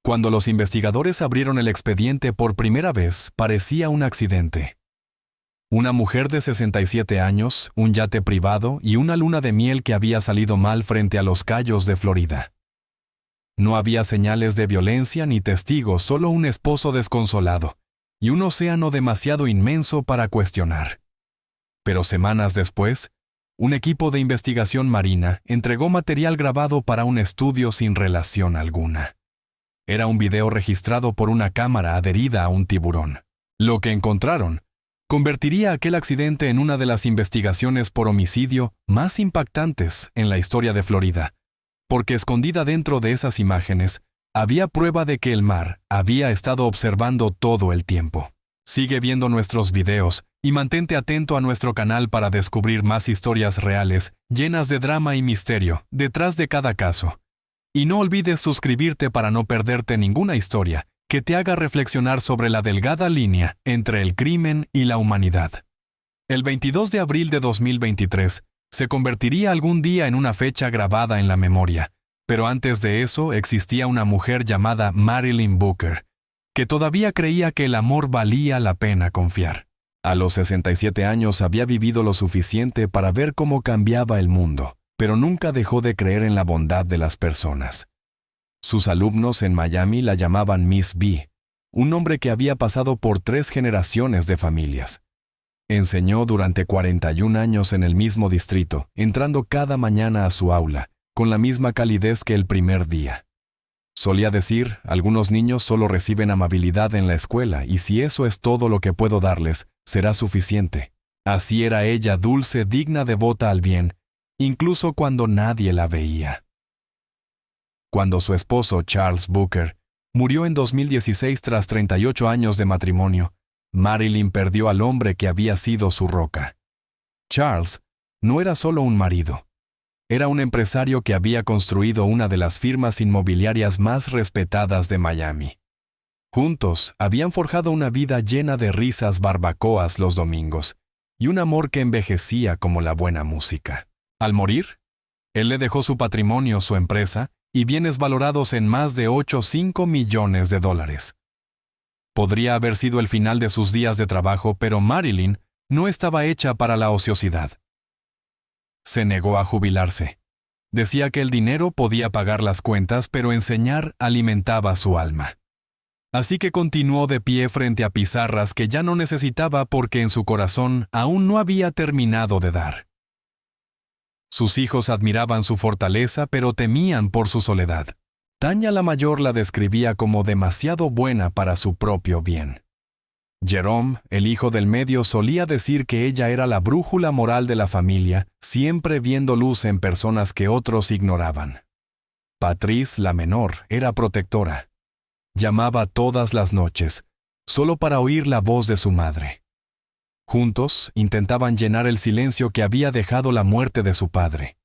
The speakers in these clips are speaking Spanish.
Cuando los investigadores abrieron el expediente por primera vez, parecía un accidente. Una mujer de 67 años, un yate privado y una luna de miel que había salido mal frente a los Cayos de Florida. No había señales de violencia ni testigos, solo un esposo desconsolado y un océano demasiado inmenso para cuestionar. Pero semanas después, un equipo de investigación marina entregó material grabado para un estudio sin relación alguna. Era un video registrado por una cámara adherida a un tiburón. Lo que encontraron convertiría aquel accidente en una de las investigaciones por homicidio más impactantes en la historia de Florida, porque escondida dentro de esas imágenes había prueba de que el mar había estado observando todo el tiempo. Sigue viendo nuestros videos y mantente atento a nuestro canal para descubrir más historias reales, llenas de drama y misterio, detrás de cada caso. Y no olvides suscribirte para no perderte ninguna historia que te haga reflexionar sobre la delgada línea entre el crimen y la humanidad. El 22 de abril de 2023 se convertiría algún día en una fecha grabada en la memoria, pero antes de eso existía una mujer llamada Marilyn Booker, que todavía creía que el amor valía la pena confiar. A los 67 años había vivido lo suficiente para ver cómo cambiaba el mundo, pero nunca dejó de creer en la bondad de las personas. Sus alumnos en Miami la llamaban Miss B, un nombre que había pasado por 3 generaciones de familias. Enseñó durante 41 años en el mismo distrito, entrando cada mañana a su aula, con la misma calidez que el primer día. Solía decir, algunos niños solo reciben amabilidad en la escuela y si eso es todo lo que puedo darles, será suficiente. Así era ella, dulce, digna, devota al bien, incluso cuando nadie la veía. Cuando su esposo, Charles Booker, murió en 2016 tras 38 años de matrimonio, Marilyn perdió al hombre que había sido su roca. Charles no era solo un marido. Era un empresario que había construido una de las firmas inmobiliarias más respetadas de Miami. Juntos habían forjado una vida llena de risas, barbacoas los domingos y un amor que envejecía como la buena música. Al morir, él le dejó su patrimonio, su empresa y bienes valorados en más de $8,5 millones. Podría haber sido el final de sus días de trabajo, pero Marilyn no estaba hecha para la ociosidad. Se negó a jubilarse. Decía que el dinero podía pagar las cuentas, pero enseñar alimentaba su alma. Así que continuó de pie frente a pizarras que ya no necesitaba porque en su corazón aún no había terminado de dar. Sus hijos admiraban su fortaleza, pero temían por su soledad. Tanya la mayor la describía como demasiado buena para su propio bien. Jerome, el hijo del medio, solía decir que ella era la brújula moral de la familia, siempre viendo luz en personas que otros ignoraban. Patrice, la menor, era protectora. Llamaba todas las noches, solo para oír la voz de su madre. Juntos intentaban llenar el silencio que había dejado la muerte de su padre.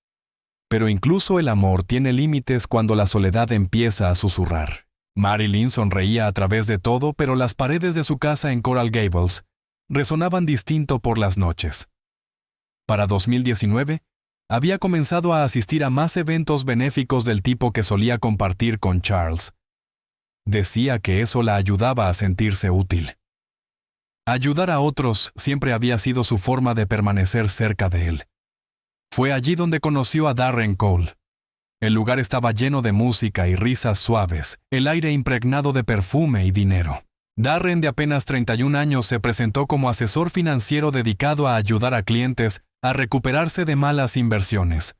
Pero incluso el amor tiene límites cuando la soledad empieza a susurrar. Marilyn sonreía a través de todo, pero las paredes de su casa en Coral Gables resonaban distinto por las noches. Para 2019, había comenzado a asistir a más eventos benéficos del tipo que solía compartir con Charles. Decía que eso la ayudaba a sentirse útil. Ayudar a otros siempre había sido su forma de permanecer cerca de él. Fue allí donde conoció a Darren Cole. El lugar estaba lleno de música y risas suaves, el aire impregnado de perfume y dinero. Darren, de apenas 31 años, se presentó como asesor financiero dedicado a ayudar a clientes a recuperarse de malas inversiones.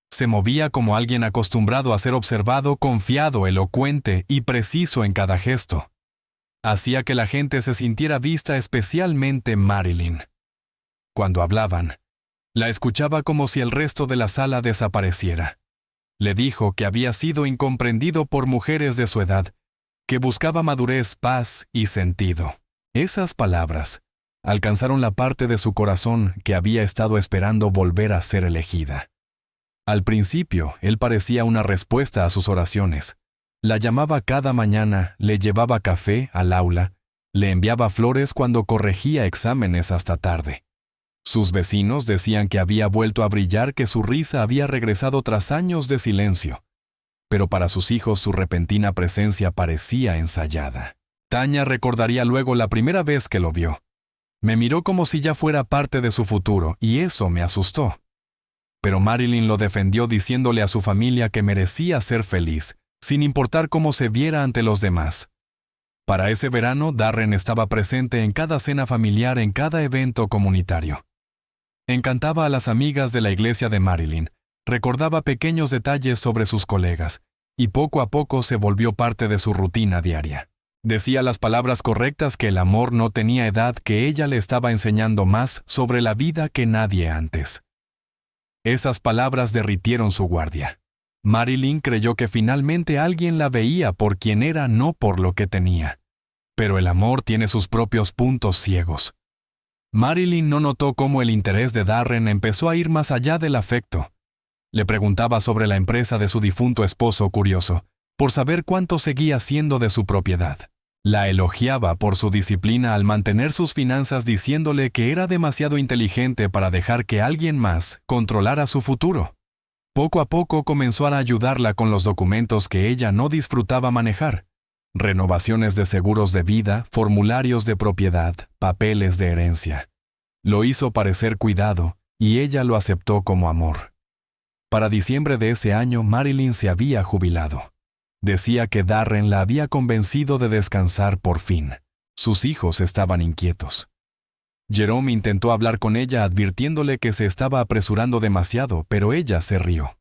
Se movía como alguien acostumbrado a ser observado, confiado, elocuente y preciso en cada gesto. Hacía que la gente se sintiera vista, especialmente Marilyn. Cuando hablaban, la escuchaba como si el resto de la sala desapareciera. Le dijo que había sido incomprendido por mujeres de su edad, que buscaba madurez, paz y sentido. Esas palabras alcanzaron la parte de su corazón que había estado esperando volver a ser elegida. Al principio, él parecía una respuesta a sus oraciones. La llamaba cada mañana, le llevaba café al aula, le enviaba flores cuando corregía exámenes hasta tarde. Sus vecinos decían que había vuelto a brillar, que su risa había regresado tras años de silencio. pero para sus hijos su repentina presencia parecía ensayada. Tanya recordaría luego la primera vez que lo vio. Me miró como si ya fuera parte de su futuro, y eso me asustó. Pero Marilyn lo defendió diciéndole a su familia que merecía ser feliz, sin importar cómo se viera ante los demás. Para ese verano, Darren estaba presente en cada cena familiar, en cada evento comunitario. Encantaba a las amigas de la iglesia de Marilyn, recordaba pequeños detalles sobre sus colegas, y poco a poco se volvió parte de su rutina diaria. Decía las palabras correctas que el amor no tenía edad, que ella le estaba enseñando más sobre la vida que nadie antes. Esas palabras derritieron su guardia. Marilyn creyó que finalmente alguien la veía por quien era, no por lo que tenía. Pero el amor tiene sus propios puntos ciegos. Marilyn no notó cómo el interés de Darren empezó a ir más allá del afecto. Le preguntaba sobre la empresa de su difunto esposo, curioso, por saber cuánto seguía siendo de su propiedad. La elogiaba por su disciplina al mantener sus finanzas, diciéndole que era demasiado inteligente para dejar que alguien más controlara su futuro. Poco a poco comenzó a ayudarla con los documentos que ella no disfrutaba manejar: renovaciones de seguros de vida, formularios de propiedad, papeles de herencia. Lo hizo parecer cuidado, y ella lo aceptó como amor. Para diciembre de ese año, Marilyn se había jubilado. Decía que Darren la había convencido de descansar por fin. Sus hijos estaban inquietos. Jerome intentó hablar con ella advirtiéndole que se estaba apresurando demasiado, pero ella se rió.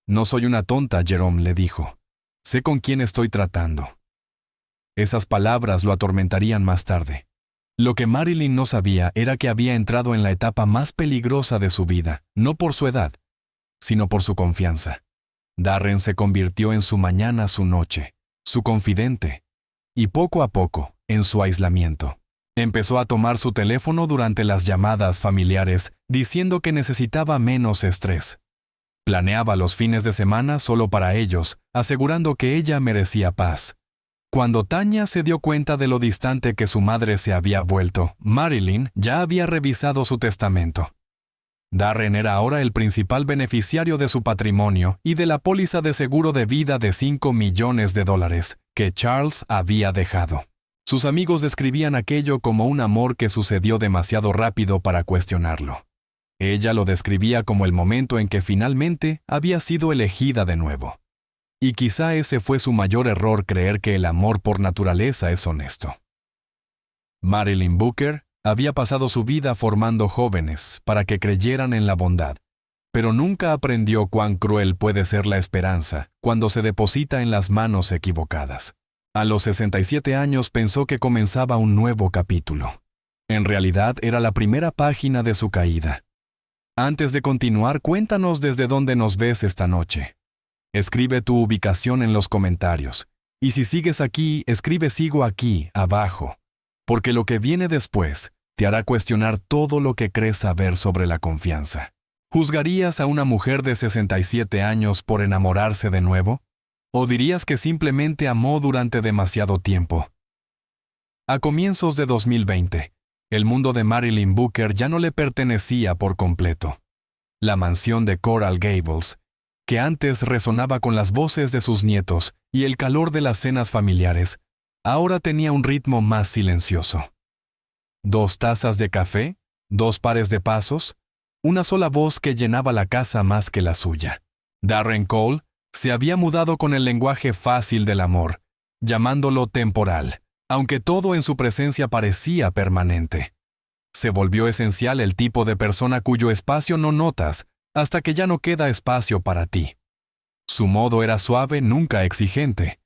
«No soy una tonta», Jerome le dijo. «Sé con quién estoy tratando». Esas palabras lo atormentarían más tarde. Lo que Marilyn no sabía era que había entrado en la etapa más peligrosa de su vida, no por su edad, sino por su confianza. Darren se convirtió en su mañana, su noche, su confidente, y poco a poco, en su aislamiento. Empezó a tomar su teléfono durante las llamadas familiares, diciendo que necesitaba menos estrés. Planeaba los fines de semana solo para ellos, asegurando que ella merecía paz. Cuando Tanya se dio cuenta de lo distante que su madre se había vuelto, Marilyn ya había revisado su testamento. Darren era ahora el principal beneficiario de su patrimonio y de la póliza de seguro de vida de $5 millones que Charles había dejado. Sus amigos describían aquello como un amor que sucedió demasiado rápido para cuestionarlo. Ella lo describía como el momento en que finalmente había sido elegida de nuevo. Y quizá ese fue su mayor error, creer que el amor por naturaleza es honesto. Marilyn Booker había pasado su vida formando jóvenes para que creyeran en la bondad, pero nunca aprendió cuán cruel puede ser la esperanza cuando se deposita en las manos equivocadas. A los 67 años pensó que comenzaba un nuevo capítulo. En realidad era la primera página de su caída. Antes de continuar, cuéntanos desde dónde nos ves esta noche. Escribe tu ubicación en los comentarios. Y si sigues aquí, escribe «sigo aquí» abajo, porque lo que viene después te hará cuestionar todo lo que crees saber sobre la confianza. ¿Juzgarías a una mujer de 67 años por enamorarse de nuevo? ¿O dirías que simplemente amó durante demasiado tiempo? A comienzos de 2020, el mundo de Marilyn Booker ya no le pertenecía por completo. La mansión de Coral Gables, que antes resonaba con las voces de sus nietos y el calor de las cenas familiares, ahora tenía un ritmo más silencioso. 2 tazas de café, 2 pares de pasos, una sola voz que llenaba la casa más que la suya. Darren Cole se había mudado con el lenguaje fácil del amor, llamándolo temporal, aunque todo en su presencia parecía permanente. Se volvió esencial, el tipo de persona cuyo espacio no notas hasta que ya no queda espacio para ti. Su modo era suave, nunca exigente,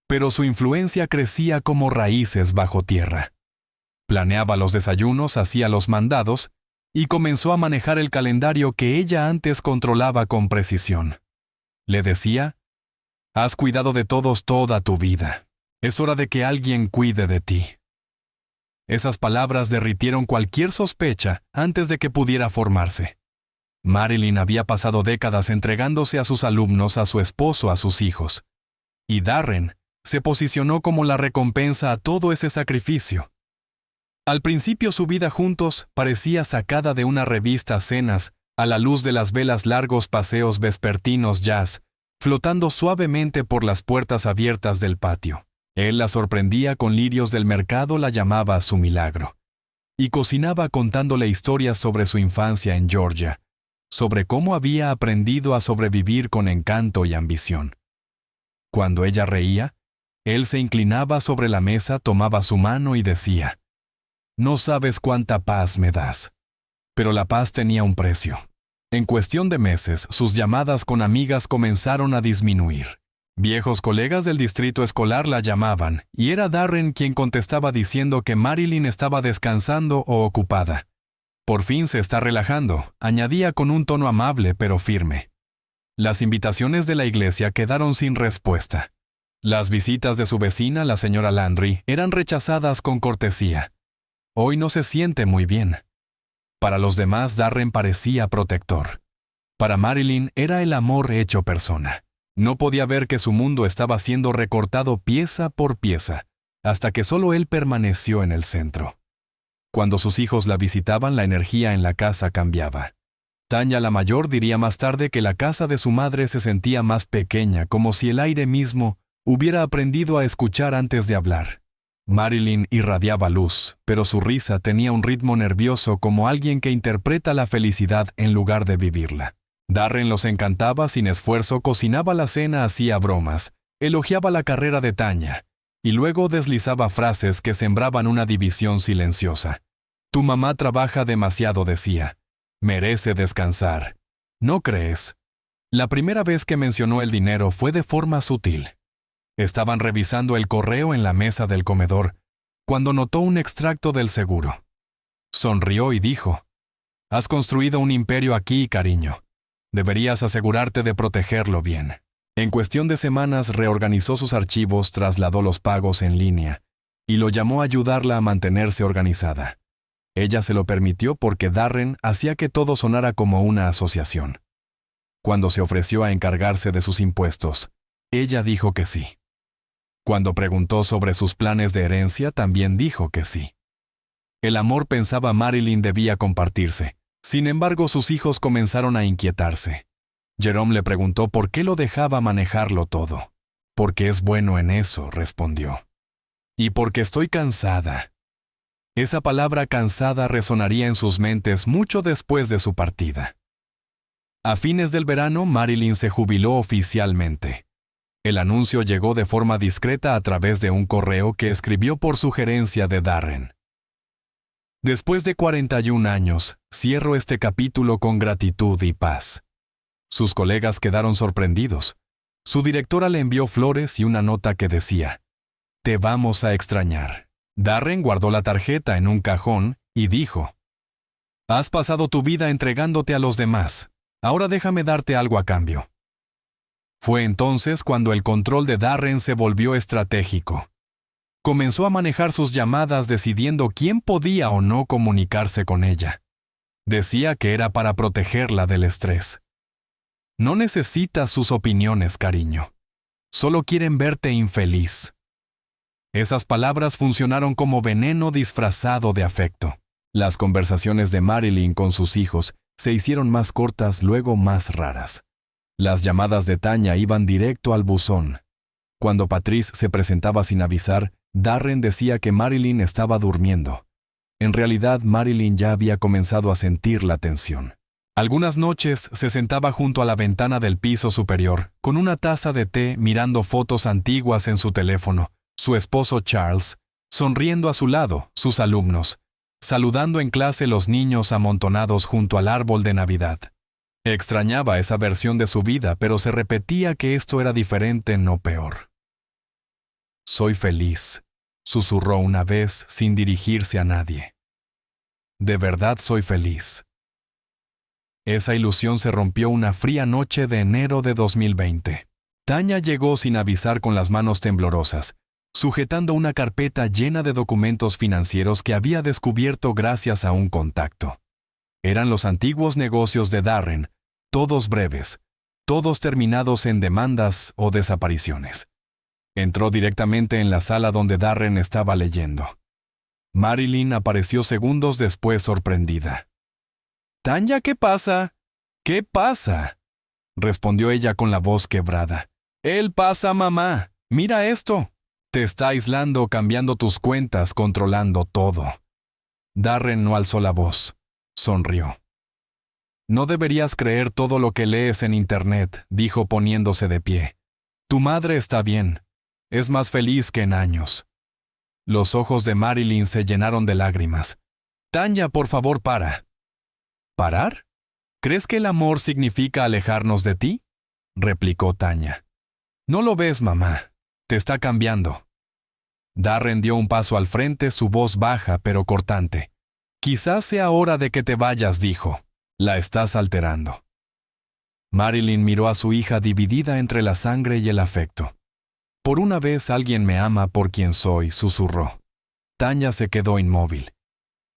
pero su influencia crecía como raíces bajo tierra. Planeaba los desayunos, hacía los mandados y comenzó a manejar el calendario que ella antes controlaba con precisión. Le decía: «Has cuidado de todos toda tu vida. Es hora de que alguien cuide de ti». Esas palabras derritieron cualquier sospecha antes de que pudiera formarse. Marilyn había pasado décadas entregándose a sus alumnos, a su esposo, a sus hijos. Y Darren se posicionó como la recompensa a todo ese sacrificio. Al principio su vida juntos parecía sacada de una revista, cenas, a la luz de las velas, largos paseos vespertinos, jazz, flotando suavemente por las puertas abiertas del patio. Él la sorprendía con lirios del mercado, la llamaba su milagro. Y cocinaba contándole historias sobre su infancia en Georgia, sobre cómo había aprendido a sobrevivir con encanto y ambición. Cuando ella reía, él se inclinaba sobre la mesa, tomaba su mano y decía: «No sabes cuánta paz me das». Pero la paz tenía un precio. En cuestión de meses, sus llamadas con amigas comenzaron a disminuir. Viejos colegas del distrito escolar la llamaban, y era Darren quien contestaba diciendo que Marilyn estaba descansando o ocupada. «Por fin se está relajando», añadía con un tono amable pero firme. Las invitaciones de la iglesia quedaron sin respuesta. Las visitas de su vecina, la señora Landry, eran rechazadas con cortesía. Hoy no se siente muy bien. Para los demás, Darren parecía protector. Para Marilyn era el amor hecho persona. No podía ver que su mundo estaba siendo recortado pieza por pieza, hasta que solo él permaneció en el centro. Cuando sus hijos la visitaban, la energía en la casa cambiaba. Tanya la mayor diría más tarde que la casa de su madre se sentía más pequeña, como si el aire mismo hubiera aprendido a escuchar antes de hablar. Marilyn irradiaba luz, pero su risa tenía un ritmo nervioso, como alguien que interpreta la felicidad en lugar de vivirla. Darren los encantaba sin esfuerzo, cocinaba la cena, hacía bromas, elogiaba la carrera de Tanya, y luego deslizaba frases que sembraban una división silenciosa. «Tu mamá trabaja demasiado», decía. «Merece descansar. ¿No crees?». La primera vez que mencionó el dinero fue de forma sutil. Estaban revisando el correo en la mesa del comedor, cuando notó un extracto del seguro. Sonrió y dijo: «Has construido un imperio aquí, cariño. Deberías asegurarte de protegerlo bien». En cuestión de semanas reorganizó sus archivos, trasladó los pagos en línea, y lo llamó a ayudarla a mantenerse organizada. Ella se lo permitió porque Darren hacía que todo sonara como una asociación. Cuando se ofreció a encargarse de sus impuestos, ella dijo que sí. Cuando preguntó sobre sus planes de herencia, también dijo que sí. El amor, pensaba Marilyn, debía compartirse. Sin embargo, sus hijos comenzaron a inquietarse. Jerome le preguntó por qué lo dejaba manejarlo todo. «Porque es bueno en eso», respondió. «Y porque estoy cansada». Esa palabra cansada resonaría en sus mentes mucho después de su partida. A fines del verano, Marilyn se jubiló oficialmente. El anuncio llegó de forma discreta a través de un correo que escribió por sugerencia de Darren. Después de 41 años, cierro este capítulo con gratitud y paz. Sus colegas quedaron sorprendidos. Su directora le envió flores y una nota que decía: «Te vamos a extrañar». Darren guardó la tarjeta en un cajón y dijo: «Has pasado tu vida entregándote a los demás. Ahora déjame darte algo a cambio». Fue entonces cuando el control de Darren se volvió estratégico. Comenzó a manejar sus llamadas, decidiendo quién podía o no comunicarse con ella. Decía que era para protegerla del estrés. «No necesitas sus opiniones, cariño. Solo quieren verte infeliz». Esas palabras funcionaron como veneno disfrazado de afecto. Las conversaciones de Marilyn con sus hijos se hicieron más cortas, luego más raras. Las llamadas de Tanya iban directo al buzón. Cuando Patrice se presentaba sin avisar, Darren decía que Marilyn estaba durmiendo. En realidad, Marilyn ya había comenzado a sentir la tensión. Algunas noches se sentaba junto a la ventana del piso superior, con una taza de té, mirando fotos antiguas en su teléfono, su esposo Charles, sonriendo a su lado, sus alumnos, saludando en clase los niños amontonados junto al árbol de Navidad. Extrañaba esa versión de su vida, pero se repetía que esto era diferente, no peor. «Soy feliz», susurró una vez sin dirigirse a nadie. «De verdad soy feliz». Esa ilusión se rompió una fría noche de enero de 2020. Tanya llegó sin avisar, con las manos temblorosas, sujetando una carpeta llena de documentos financieros que había descubierto gracias a un contacto. Eran los antiguos negocios de Darren, todos breves, todos terminados en demandas o desapariciones. Entró directamente en la sala donde Darren estaba leyendo. Marilyn apareció segundos después, sorprendida. «Tanya, ¿qué pasa? ¿Qué pasa?». respondió ella con la voz quebrada. Él pasa, mamá. Mira esto. Te está aislando, cambiando tus cuentas, controlando todo. Darren no alzó la voz. Sonrió. No deberías creer todo lo que lees en Internet, dijo poniéndose de pie. Tu madre está bien. Es más feliz que en años. Los ojos de Marilyn se llenaron de lágrimas. Tanya, por favor, para. ¿Parar? ¿Crees que el amor significa alejarnos de ti? Replicó Tanya. No lo ves, mamá. Te está cambiando. Darren dio un paso al frente, su voz baja pero cortante. Quizás sea hora de que te vayas, dijo. La estás alterando. Marilyn miró a su hija dividida entre la sangre y el afecto. Por una vez alguien me ama por quien soy, susurró. Tanya se quedó inmóvil.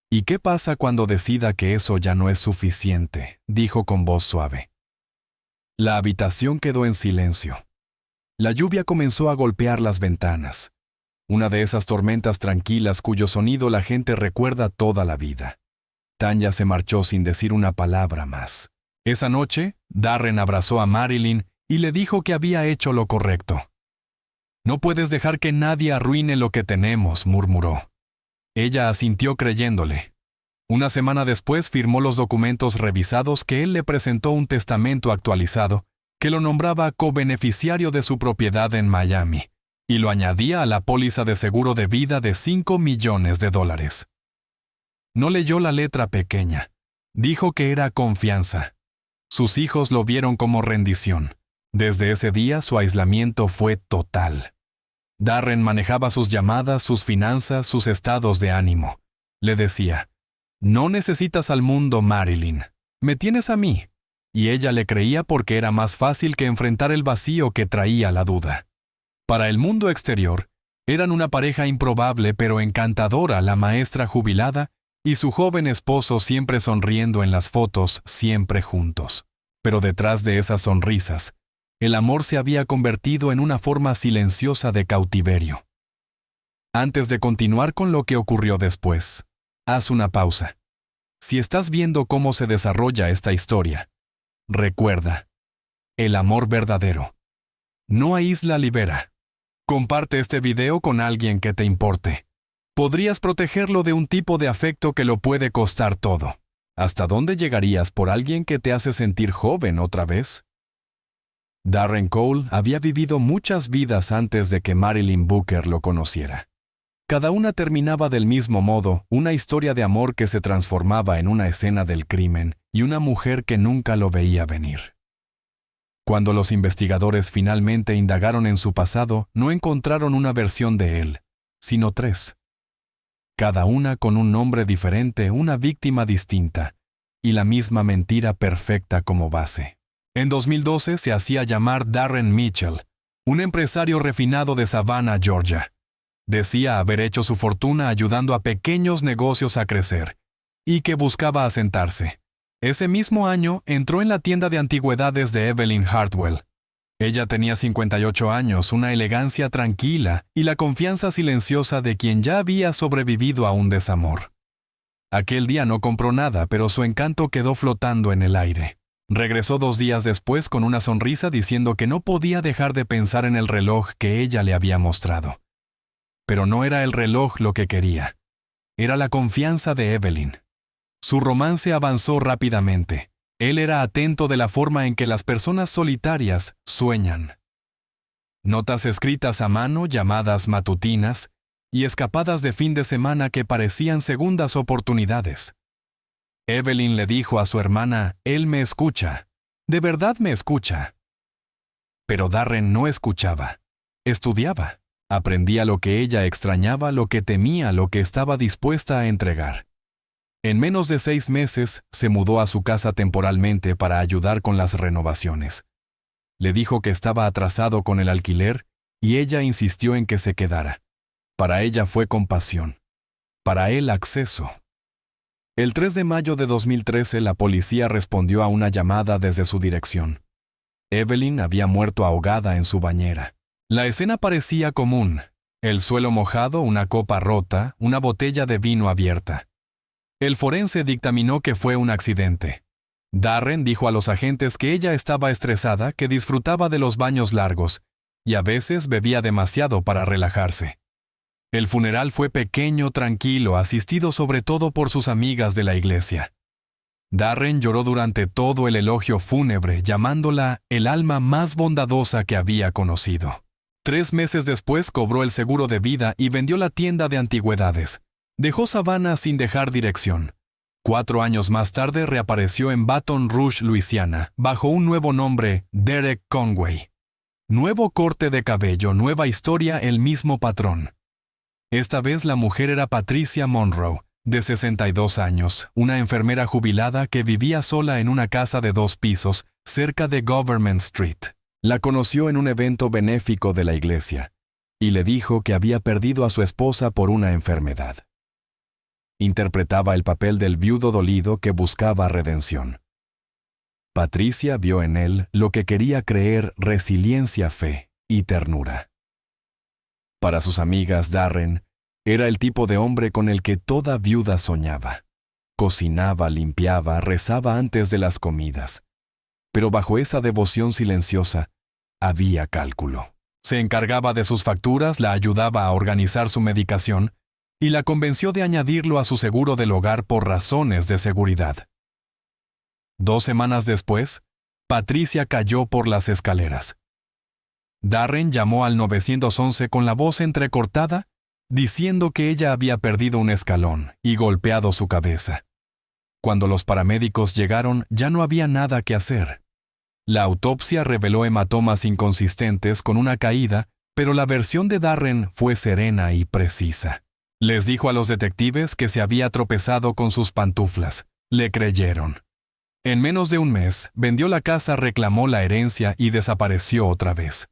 ¿Y qué pasa cuando decida que eso ya no es suficiente?, dijo con voz suave. La habitación quedó en silencio. La lluvia comenzó a golpear las ventanas. Una de esas tormentas tranquilas cuyo sonido la gente recuerda toda la vida. Tanya se marchó sin decir una palabra más. Esa noche, Darren abrazó a Marilyn y le dijo que había hecho lo correcto. No puedes dejar que nadie arruine lo que tenemos, murmuró. Ella asintió creyéndole. Una semana después firmó los documentos revisados que él le presentó un testamento actualizado que lo nombraba cobeneficiario de su propiedad en Miami y lo añadía a la póliza de seguro de vida de $5 millones. No leyó la letra pequeña. Dijo que era confianza. Sus hijos lo vieron como rendición. Desde ese día su aislamiento fue total. Darren manejaba sus llamadas, sus finanzas, sus estados de ánimo. Le decía, «No necesitas al mundo, Marilyn. Me tienes a mí». Y ella le creía porque era más fácil que enfrentar el vacío que traía la duda. Para el mundo exterior, eran una pareja improbable pero encantadora, la maestra jubilada y su joven esposo siempre sonriendo en las fotos, siempre juntos. Pero detrás de esas sonrisas, el amor se había convertido en una forma silenciosa de cautiverio. Antes de continuar con lo que ocurrió después, haz una pausa. Si estás viendo cómo se desarrolla esta historia, recuerda, el amor verdadero no aísla, libera. Comparte este video con alguien que te importe. Podrías protegerlo de un tipo de afecto que lo puede costar todo. ¿Hasta dónde llegarías por alguien que te hace sentir joven otra vez? Darren Cole había vivido muchas vidas antes de que Marilyn Booker lo conociera. Cada una terminaba del mismo modo, una historia de amor que se transformaba en una escena del crimen y una mujer que nunca lo veía venir. Cuando los investigadores finalmente indagaron en su pasado, no encontraron una versión de él, sino 3. Cada una con un nombre diferente, una víctima distinta, y la misma mentira perfecta como base. En 2012 se hacía llamar Darren Mitchell, un empresario refinado de Savannah, Georgia. Decía haber hecho su fortuna ayudando a pequeños negocios a crecer, y que buscaba asentarse. Ese mismo año entró en la tienda de antigüedades de Evelyn Hartwell. Ella tenía 58 años, una elegancia tranquila y la confianza silenciosa de quien ya había sobrevivido a un desamor. Aquel día no compró nada, pero su encanto quedó flotando en el aire. Regresó 2 días después con una sonrisa diciendo que no podía dejar de pensar en el reloj que ella le había mostrado. Pero no era el reloj lo que quería. Era la confianza de Evelyn. Su romance avanzó rápidamente. Él era atento de la forma en que las personas solitarias sueñan. Notas escritas a mano, llamadas matutinas y escapadas de fin de semana que parecían segundas oportunidades. Evelyn le dijo a su hermana, «Él me escucha. De verdad me escucha». Pero Darren no escuchaba. Estudiaba. Aprendía lo que ella extrañaba, lo que temía, lo que estaba dispuesta a entregar. En menos de 6 meses, se mudó a su casa temporalmente para ayudar con las renovaciones. Le dijo que estaba atrasado con el alquiler y ella insistió en que se quedara. Para ella fue compasión. Para él, acceso. El 3 de mayo de 2013, la policía respondió a una llamada desde su dirección. Evelyn había muerto ahogada en su bañera. La escena parecía común. El suelo mojado, una copa rota, una botella de vino abierta. El forense dictaminó que fue un accidente. Darren dijo a los agentes que ella estaba estresada, que disfrutaba de los baños largos y a veces bebía demasiado para relajarse. El funeral fue pequeño, tranquilo, asistido sobre todo por sus amigas de la iglesia. Darren lloró durante todo el elogio fúnebre, llamándola el alma más bondadosa que había conocido. 3 meses después cobró el seguro de vida y vendió la tienda de antigüedades. Dejó Savannah sin dejar dirección. 4 años más tarde reapareció en Baton Rouge, Luisiana, bajo un nuevo nombre, Derek Conway. Nuevo corte de cabello, nueva historia, el mismo patrón. Esta vez la mujer era Patricia Monroe, de 62 años, una enfermera jubilada que vivía sola en una casa de 2 pisos, cerca de Government Street. La conoció en un evento benéfico de la iglesia, y le dijo que había perdido a su esposa por una enfermedad. Interpretaba el papel del viudo dolido que buscaba redención. Patricia vio en él lo que quería creer: resiliencia, fe y ternura. Para sus amigas, Darren era el tipo de hombre con el que toda viuda soñaba. Cocinaba, limpiaba, rezaba antes de las comidas. Pero bajo esa devoción silenciosa había cálculo. Se encargaba de sus facturas, la ayudaba a organizar su medicación y la convenció de añadirlo a su seguro del hogar por razones de seguridad. 2 semanas después, Patricia cayó por las escaleras. Darren llamó al 911 con la voz entrecortada, diciendo que ella había perdido un escalón y golpeado su cabeza. Cuando los paramédicos llegaron, ya no había nada que hacer. La autopsia reveló hematomas inconsistentes con una caída, pero la versión de Darren fue serena y precisa. Les dijo a los detectives que se había tropezado con sus pantuflas. Le creyeron. En menos de un mes, vendió la casa, reclamó la herencia y desapareció otra vez.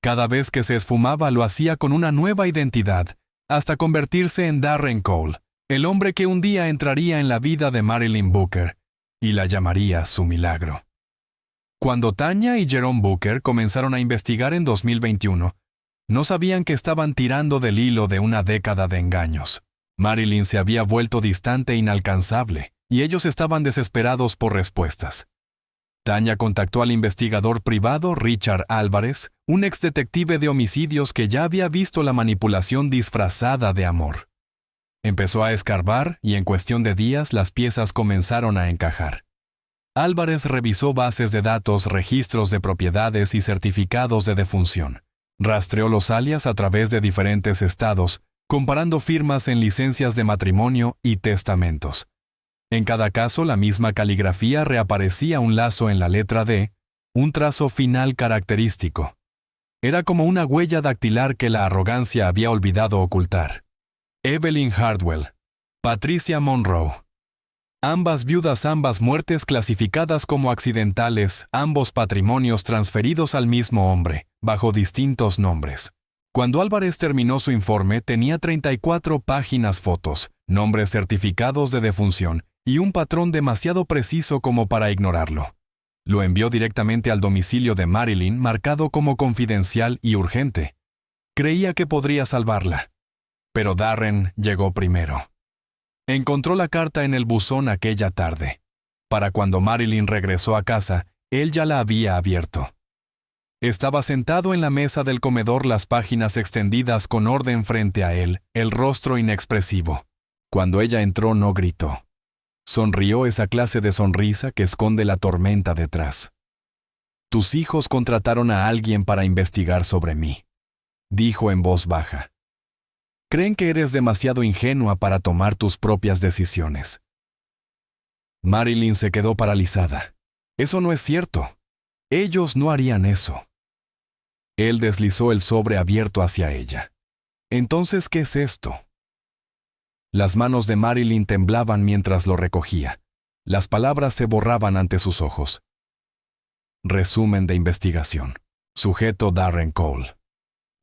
Cada vez que se esfumaba lo hacía con una nueva identidad, hasta convertirse en Darren Cole, el hombre que un día entraría en la vida de Marilyn Booker y la llamaría su milagro. Cuando Tanya y Jerome Booker comenzaron a investigar en 2021, no sabían que estaban tirando del hilo de una década de engaños. Marilyn se había vuelto distante e inalcanzable, y ellos estaban desesperados por respuestas. Tanya contactó al investigador privado Richard Álvarez, un exdetective de homicidios que ya había visto la manipulación disfrazada de amor. Empezó a escarbar y en cuestión de días las piezas comenzaron a encajar. Álvarez revisó bases de datos, registros de propiedades y certificados de defunción. Rastreó los alias a través de diferentes estados, comparando firmas en licencias de matrimonio y testamentos. En cada caso, la misma caligrafía reaparecía: un lazo en la letra D, un trazo final característico. Era como una huella dactilar que la arrogancia había olvidado ocultar. Evelyn Hardwell, Patricia Monroe. Ambas viudas, ambas muertes clasificadas como accidentales, ambos patrimonios transferidos al mismo hombre, bajo distintos nombres. Cuando Álvarez terminó su informe, tenía 34 páginas, fotos, nombres, certificados de defunción y un patrón demasiado preciso como para ignorarlo. Lo envió directamente al domicilio de Marilyn, marcado como confidencial y urgente. Creía que podría salvarla. Pero Darren llegó primero. Encontró la carta en el buzón aquella tarde. Para cuando Marilyn regresó a casa, él ya la había abierto. Estaba sentado en la mesa del comedor, las páginas extendidas con orden frente a él, el rostro inexpresivo. Cuando ella entró, no gritó. Sonrió, esa clase de sonrisa que esconde la tormenta detrás. «Tus hijos contrataron a alguien para investigar sobre mí», dijo en voz baja. «Creen que eres demasiado ingenua para tomar tus propias decisiones». Marilyn se quedó paralizada. «Eso no es cierto. Ellos no harían eso». Él deslizó el sobre abierto hacia ella. «Entonces, ¿qué es esto?». Las manos de Marilyn temblaban mientras lo recogía. Las palabras se borraban ante sus ojos. Resumen de investigación. Sujeto: Darren Cole.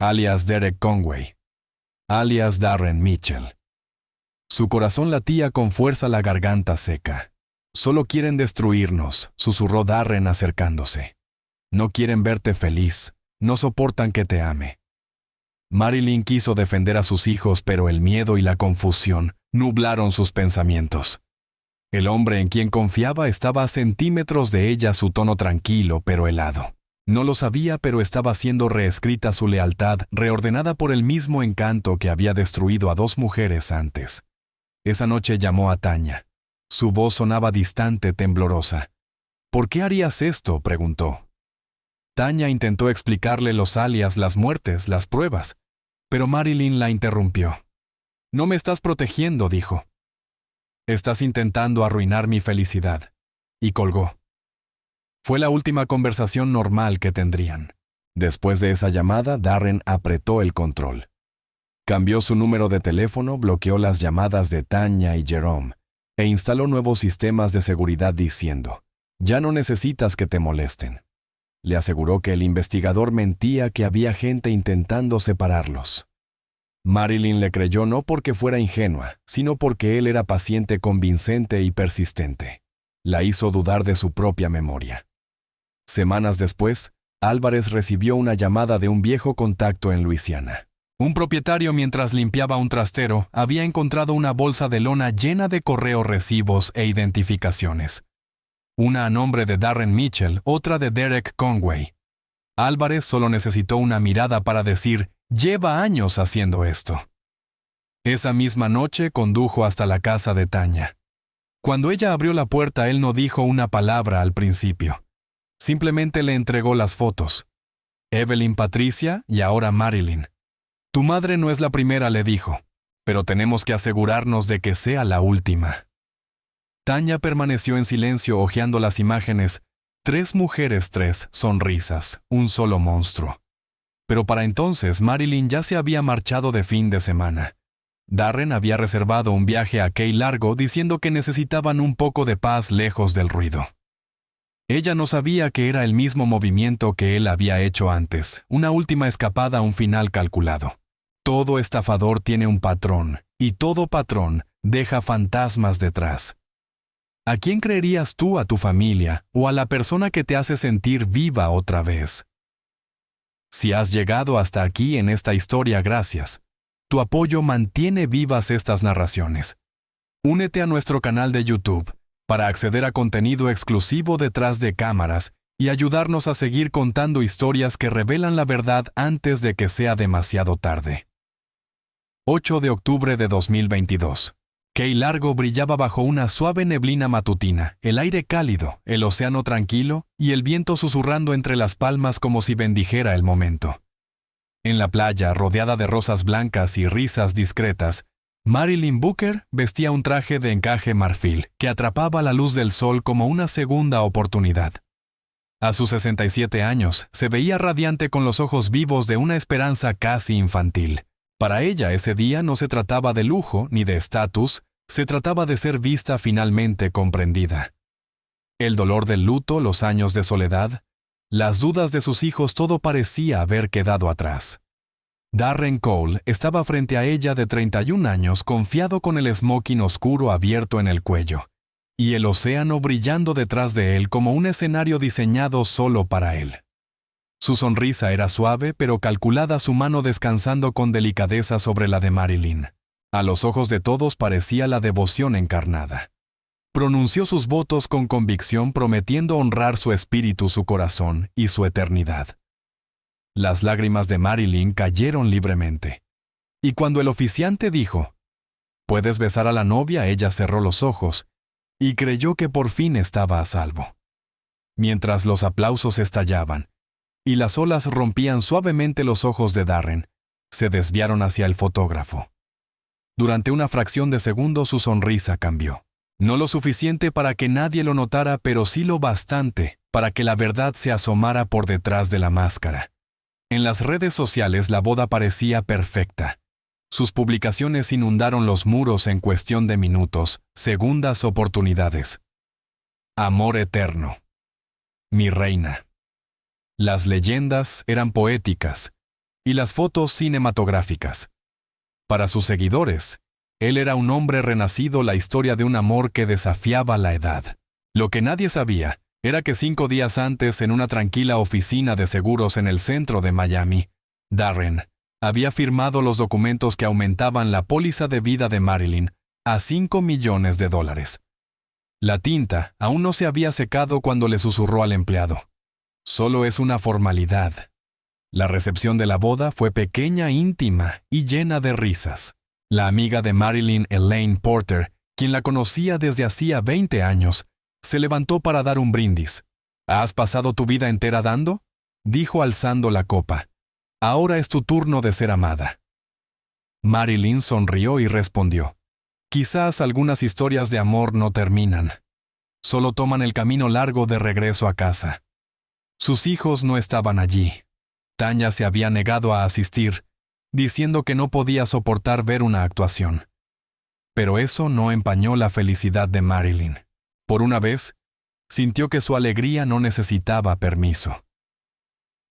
Alias Derek Conway. Alias Darren Mitchell. Su corazón latía con fuerza, la garganta seca. «Solo quieren destruirnos», susurró Darren acercándose. «No quieren verte feliz. No soportan que te ame». Marilyn quiso defender a sus hijos, pero el miedo y la confusión nublaron sus pensamientos. El hombre en quien confiaba estaba a centímetros de ella, su tono tranquilo pero helado. No lo sabía, pero estaba siendo reescrita su lealtad, reordenada por el mismo encanto que había destruido a 2 mujeres antes. Esa noche llamó a Tanya. Su voz sonaba distante, temblorosa. «¿Por qué harías esto?», preguntó. Tanya intentó explicarle los alias, las muertes, las pruebas, pero Marilyn la interrumpió. «No me estás protegiendo», dijo. «Estás intentando arruinar mi felicidad», y colgó. Fue la última conversación normal que tendrían. Después de esa llamada, Darren apretó el control. Cambió su número de teléfono, bloqueó las llamadas de Tanya y Jerome, e instaló nuevos sistemas de seguridad diciendo: «Ya no necesitas que te molesten». Le aseguró que el investigador mentía, que había gente intentando separarlos. Marilyn le creyó no porque fuera ingenua, sino porque él era paciente, convincente y persistente. La hizo dudar de su propia memoria. Semanas después, Álvarez recibió una llamada de un viejo contacto en Luisiana. Un propietario, mientras limpiaba un trastero, había encontrado una bolsa de lona llena de correos, recibos e identificaciones. Una a nombre de Darren Mitchell, otra de Derek Conway. Álvarez solo necesitó una mirada para decir: «Lleva años haciendo esto». Esa misma noche condujo hasta la casa de Tanya. Cuando ella abrió la puerta, él no dijo una palabra al principio. Simplemente le entregó las fotos. «Evelyn, Patricia y ahora Marilyn. Tu madre no es la primera», le dijo, «pero tenemos que asegurarnos de que sea la última». Tanya permaneció en silencio hojeando las imágenes. 3 mujeres, 3 sonrisas, un solo monstruo. Pero para entonces Marilyn ya se había marchado de fin de semana. Darren había reservado un viaje a Key Largo diciendo que necesitaban un poco de paz lejos del ruido. Ella no sabía que era el mismo movimiento que él había hecho antes, una última escapada, un final calculado. Todo estafador tiene un patrón, y todo patrón deja fantasmas detrás. ¿A quién creerías tú, a tu familia o a la persona que te hace sentir viva otra vez? Si has llegado hasta aquí en esta historia, gracias. Tu apoyo mantiene vivas estas narraciones. Únete a nuestro canal de YouTube para acceder a contenido exclusivo detrás de cámaras y ayudarnos a seguir contando historias que revelan la verdad antes de que sea demasiado tarde. 8 de octubre de 2022. Key Largo brillaba bajo una suave neblina matutina, el aire cálido, el océano tranquilo y el viento susurrando entre las palmas como si bendijera el momento. En la playa, rodeada de rosas blancas y risas discretas, Marilyn Booker vestía un traje de encaje marfil que atrapaba la luz del sol como una segunda oportunidad. A sus 67 años, se veía radiante con los ojos vivos de una esperanza casi infantil. Para ella ese día no se trataba de lujo ni de estatus, se trataba de ser vista, finalmente comprendida. El dolor del luto, los años de soledad, las dudas de sus hijos, todo parecía haber quedado atrás. Darren Cole estaba frente a ella, de 31 años, confiado, con el smoking oscuro abierto en el cuello, y el océano brillando detrás de él como un escenario diseñado solo para él. Su sonrisa era suave pero calculada, su mano descansando con delicadeza sobre la de Marilyn. A los ojos de todos parecía la devoción encarnada. Pronunció sus votos con convicción, prometiendo honrar su espíritu, su corazón y su eternidad. Las lágrimas de Marilyn cayeron libremente. Y cuando el oficiante dijo: «¿Puedes besar a la novia?», ella cerró los ojos y creyó que por fin estaba a salvo. Mientras los aplausos estallaban y las olas rompían suavemente los ojos de Darren, se desviaron hacia el fotógrafo. Durante una fracción de segundo su sonrisa cambió. No lo suficiente para que nadie lo notara, pero sí lo bastante para que la verdad se asomara por detrás de la máscara. En las redes sociales la boda parecía perfecta. Sus publicaciones inundaron los muros en cuestión de minutos, segundas oportunidades. Amor eterno. Mi reina. Las leyendas eran poéticas y las fotos cinematográficas. Para sus seguidores, él era un hombre renacido, la historia de un amor que desafiaba la edad. Lo que nadie sabía era que 5 días antes, en una tranquila oficina de seguros en el centro de Miami, Darren había firmado los documentos que aumentaban la póliza de vida de Marilyn a $5 millones. La tinta aún no se había secado cuando le susurró al empleado. Solo es una formalidad. La recepción de la boda fue pequeña, íntima y llena de risas. La amiga de Marilyn, Elaine Porter, quien la conocía desde hacía 20 años, se levantó para dar un brindis. ¿Has pasado tu vida entera dando?, dijo alzando la copa. Ahora es tu turno de ser amada. Marilyn sonrió y respondió: quizás algunas historias de amor no terminan. Solo toman el camino largo de regreso a casa. Sus hijos no estaban allí. Tanya se había negado a asistir, diciendo que no podía soportar ver una actuación. Pero eso no empañó la felicidad de Marilyn. Por una vez, sintió que su alegría no necesitaba permiso.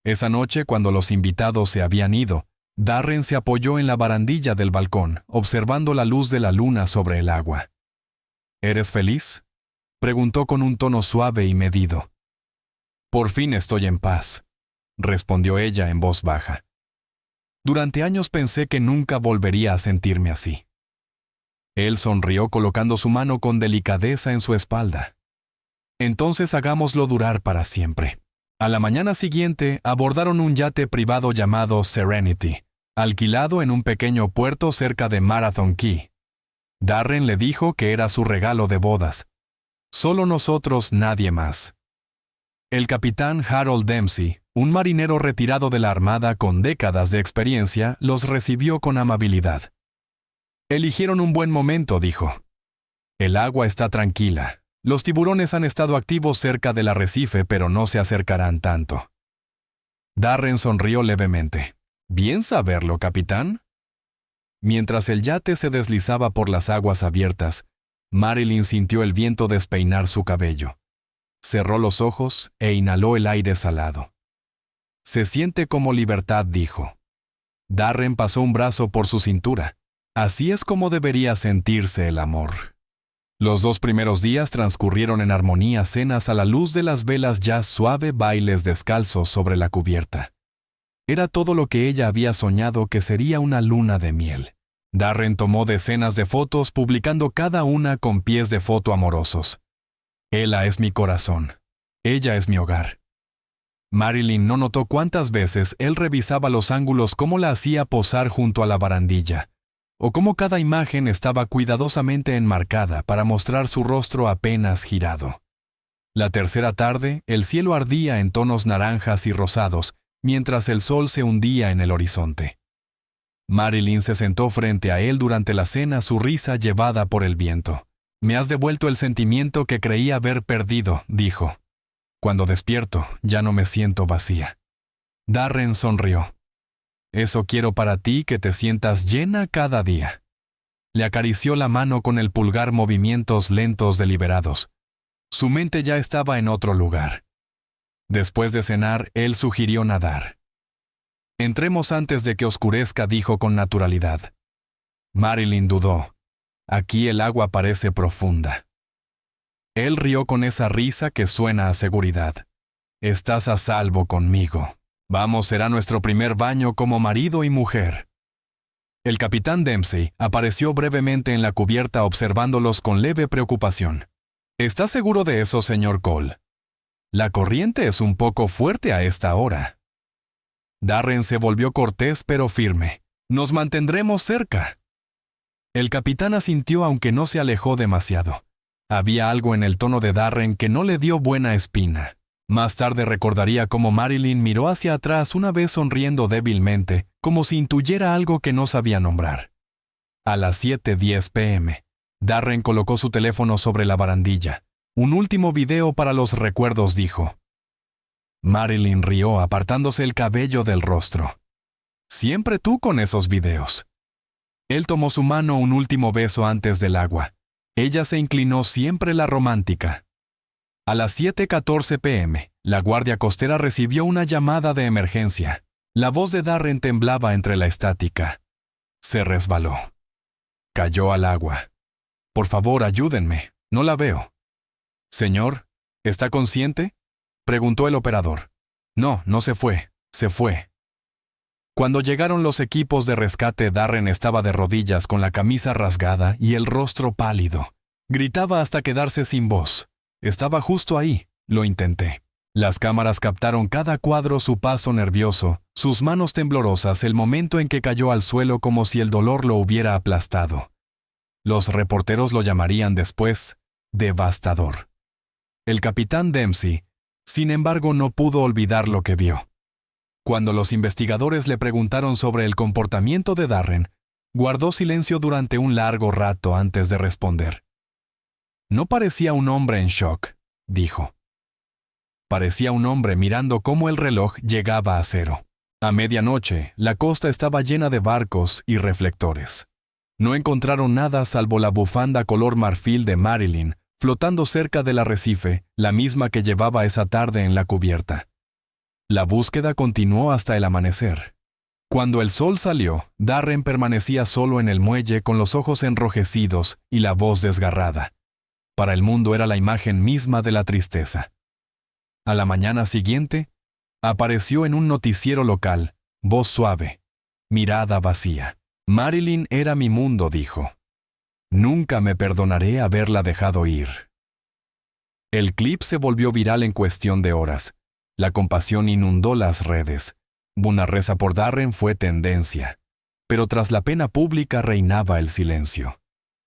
Esa noche, cuando los invitados se habían ido, Darren se apoyó en la barandilla del balcón, observando la luz de la luna sobre el agua. ¿Eres feliz?, preguntó con un tono suave y medido. Por fin estoy en paz, respondió ella en voz baja. Durante años pensé que nunca volvería a sentirme así. Él sonrió colocando su mano con delicadeza en su espalda. Entonces hagámoslo durar para siempre. A la mañana siguiente abordaron un yate privado llamado Serenity, alquilado en un pequeño puerto cerca de Marathon Key. Darren le dijo que era su regalo de bodas. Solo nosotros, nadie más. El capitán Harold Dempsey, un marinero retirado de la Armada con décadas de experiencia, los recibió con amabilidad. Eligieron un buen momento, dijo. El agua está tranquila. Los tiburones han estado activos cerca del arrecife, pero no se acercarán tanto. Darren sonrió levemente. Bien saberlo, capitán. Mientras el yate se deslizaba por las aguas abiertas, Marilyn sintió el viento despeinar su cabello. Cerró los ojos e inhaló el aire salado. Se siente como libertad, dijo. Darren pasó un brazo por su cintura. Así es como debería sentirse el amor. Los 2 primeros días transcurrieron en armonía, cenas a la luz de las velas, jazz suave, bailes descalzos sobre la cubierta. Era todo lo que ella había soñado que sería una luna de miel. Darren tomó decenas de fotos, publicando cada una con pies de foto amorosos. Ella es mi corazón. Ella es mi hogar. Marilyn no notó cuántas veces él revisaba los ángulos, cómo la hacía posar junto a la barandilla, o cómo cada imagen estaba cuidadosamente enmarcada para mostrar su rostro apenas girado. La tercera tarde, el cielo ardía en tonos naranjas y rosados, mientras el sol se hundía en el horizonte. Marilyn se sentó frente a él durante la cena, su risa llevada por el viento. «Me has devuelto el sentimiento que creía haber perdido», dijo. «Cuando despierto, ya no me siento vacía». Darren sonrió. «Eso quiero para ti, que te sientas llena cada día». Le acarició la mano con el pulgar, movimientos lentos deliberados. Su mente ya estaba en otro lugar. Después de cenar, él sugirió nadar. «Entremos antes de que oscurezca», dijo con naturalidad. Marilyn dudó. Aquí el agua parece profunda. Él rió con esa risa que suena a seguridad. «Estás a salvo conmigo. Vamos, será nuestro primer baño como marido y mujer». El capitán Dempsey apareció brevemente en la cubierta observándolos con leve preocupación. «¿Estás seguro de eso, señor Cole? La corriente es un poco fuerte a esta hora». Darren se volvió cortés pero firme. «Nos mantendremos cerca». El capitán asintió, aunque no se alejó demasiado. Había algo en el tono de Darren que no le dio buena espina. Más tarde recordaría cómo Marilyn miró hacia atrás una vez sonriendo débilmente, como si intuyera algo que no sabía nombrar. A las 7:10 p.m., Darren colocó su teléfono sobre la barandilla. «Un último video para los recuerdos», dijo. Marilyn rió, apartándose el cabello del rostro. «Siempre tú con esos videos». Él tomó su mano, un último beso antes del agua. Ella se inclinó, siempre la romántica. A las 7:14 p.m., la guardia costera recibió una llamada de emergencia. La voz de Darren temblaba entre la estática. Se resbaló. Cayó al agua. «Por favor, ayúdenme. No la veo». «Señor, ¿está consciente?», preguntó el operador. «No, no se fue. Se fue». Cuando llegaron los equipos de rescate, Darren estaba de rodillas con la camisa rasgada y el rostro pálido. Gritaba hasta quedarse sin voz. Estaba justo ahí. Lo intenté. Las cámaras captaron cada cuadro, su paso nervioso, sus manos temblorosas, el momento en que cayó al suelo como si el dolor lo hubiera aplastado. Los reporteros lo llamarían después devastador. El capitán Dempsey, sin embargo, no pudo olvidar lo que vio. Cuando los investigadores le preguntaron sobre el comportamiento de Darren, guardó silencio durante un largo rato antes de responder. No parecía un hombre en shock, dijo. Parecía un hombre mirando cómo el reloj llegaba a 0. A medianoche, la costa estaba llena de barcos y reflectores. No encontraron nada salvo la bufanda color marfil de Marilyn, flotando cerca del arrecife, la misma que llevaba esa tarde en la cubierta. La búsqueda continuó hasta el amanecer. Cuando el sol salió, Darren permanecía solo en el muelle con los ojos enrojecidos y la voz desgarrada. Para el mundo era la imagen misma de la tristeza. A la mañana siguiente, apareció en un noticiero local, voz suave, mirada vacía. Marilyn era mi mundo, dijo. Nunca me perdonaré haberla dejado ir. El clip se volvió viral en cuestión de horas. La compasión inundó las redes. Una reza por Darren fue tendencia. Pero tras la pena pública reinaba el silencio.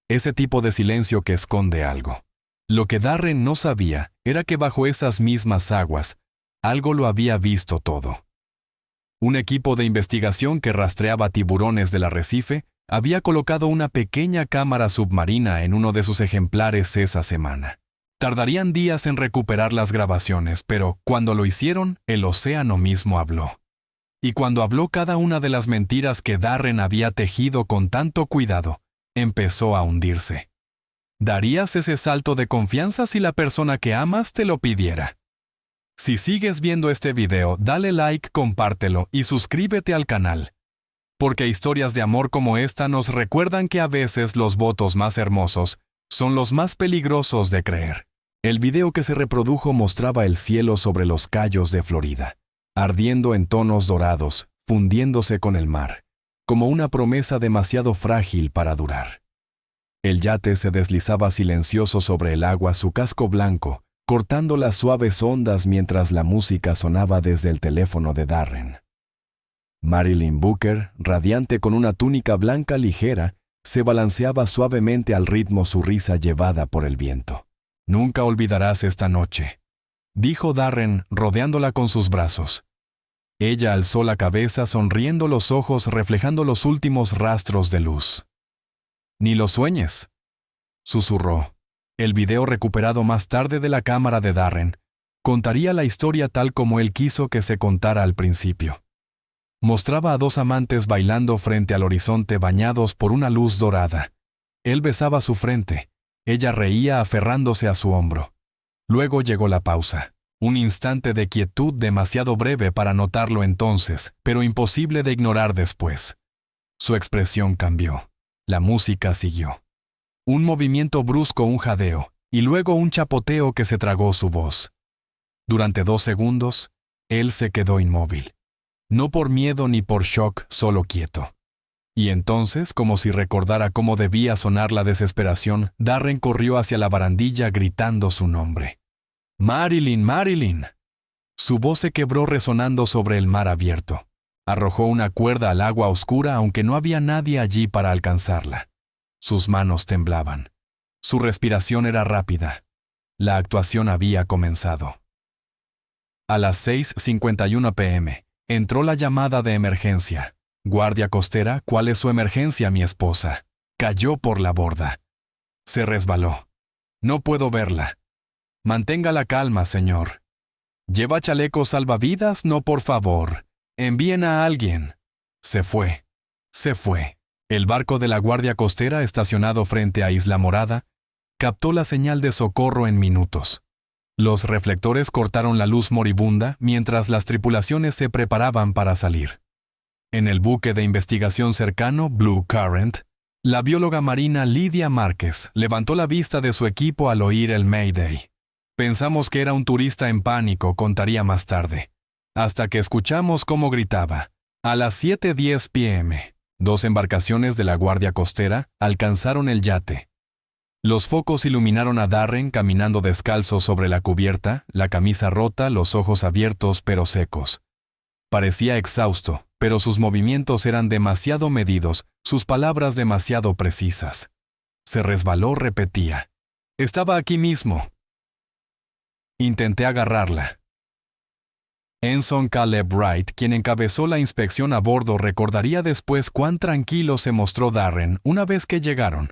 Ese tipo de silencio que esconde algo. Lo que Darren no sabía era que bajo esas mismas aguas, algo lo había visto todo. Un equipo de investigación que rastreaba tiburones del arrecife había colocado una pequeña cámara submarina en uno de sus ejemplares esa semana. Tardarían días en recuperar las grabaciones, pero cuando lo hicieron, el océano mismo habló. Y cuando habló, cada una de las mentiras que Darren había tejido con tanto cuidado, empezó a hundirse. ¿Darías ese salto de confianza si la persona que amas te lo pidiera? Si sigues viendo este video, dale like, compártelo y suscríbete al canal. Porque historias de amor como esta nos recuerdan que a veces los votos más hermosos son los más peligrosos de creer. El video que se reprodujo mostraba el cielo sobre los cayos de Florida, ardiendo en tonos dorados, fundiéndose con el mar, como una promesa demasiado frágil para durar. El yate se deslizaba silencioso sobre el agua, su casco blanco, cortando las suaves ondas mientras la música sonaba desde el teléfono de Darren. Marilyn Booker, radiante con una túnica blanca ligera, se balanceaba suavemente al ritmo, su risa llevada por el viento. «Nunca olvidarás esta noche», dijo Darren, rodeándola con sus brazos. Ella alzó la cabeza, sonriendo, los ojos reflejando los últimos rastros de luz. «Ni lo sueñes», susurró. El video recuperado más tarde de la cámara de Darren contaría la historia tal como él quiso que se contara al principio. Mostraba a dos amantes bailando frente al horizonte bañados por una luz dorada. Él besaba su frente. Ella reía aferrándose a su hombro. Luego llegó la pausa. Un instante de quietud demasiado breve para notarlo entonces, pero imposible de ignorar después. Su expresión cambió. La música siguió. Un movimiento brusco, un jadeo, y luego un chapoteo que se tragó su voz. Durante 2 segundos, él se quedó inmóvil. No por miedo ni por shock, solo quieto. Y entonces, como si recordara cómo debía sonar la desesperación, Darren corrió hacia la barandilla gritando su nombre. «¡Marilyn, Marilyn!». Su voz se quebró resonando sobre el mar abierto. Arrojó una cuerda al agua oscura aunque no había nadie allí para alcanzarla. Sus manos temblaban. Su respiración era rápida. La actuación había comenzado. A las 6:51 p.m., entró la llamada de emergencia. «Guardia costera, ¿cuál es su emergencia, mi esposa?» Cayó por la borda. Se resbaló. «No puedo verla». «Mantenga la calma, señor». «¿Lleva chalecos salvavidas? No, por favor. Envíen a alguien». Se fue. Se fue. El barco de la Guardia Costera, estacionado frente a Isla Morada, captó la señal de socorro en minutos. Los reflectores cortaron la luz moribunda mientras las tripulaciones se preparaban para salir. En el buque de investigación cercano, Blue Current, la bióloga marina Lydia Márquez levantó la vista de su equipo al oír el Mayday. «Pensamos que era un turista en pánico», contaría más tarde, hasta que escuchamos cómo gritaba. A las 7:10 p.m., 2 embarcaciones de la Guardia Costera alcanzaron el yate. Los focos iluminaron a Darren caminando descalzo sobre la cubierta, la camisa rota, los ojos abiertos pero secos. Parecía exhausto, pero sus movimientos eran demasiado medidos, sus palabras demasiado precisas. Se resbaló, repetía. «Estaba aquí mismo». Intenté agarrarla. Ensign Caleb Wright, quien encabezó la inspección a bordo, recordaría después cuán tranquilo se mostró Darren una vez que llegaron.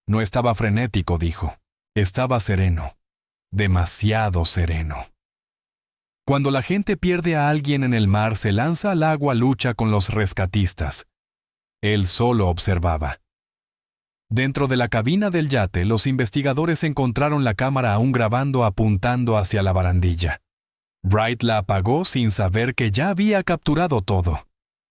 No estaba frenético, dijo. Estaba sereno. Demasiado sereno. Cuando la gente pierde a alguien en el mar, se lanza al agua, lucha con los rescatistas. Él solo observaba. Dentro de la cabina del yate, los investigadores encontraron la cámara aún grabando, apuntando hacia la barandilla. Wright la apagó sin saber que ya había capturado todo.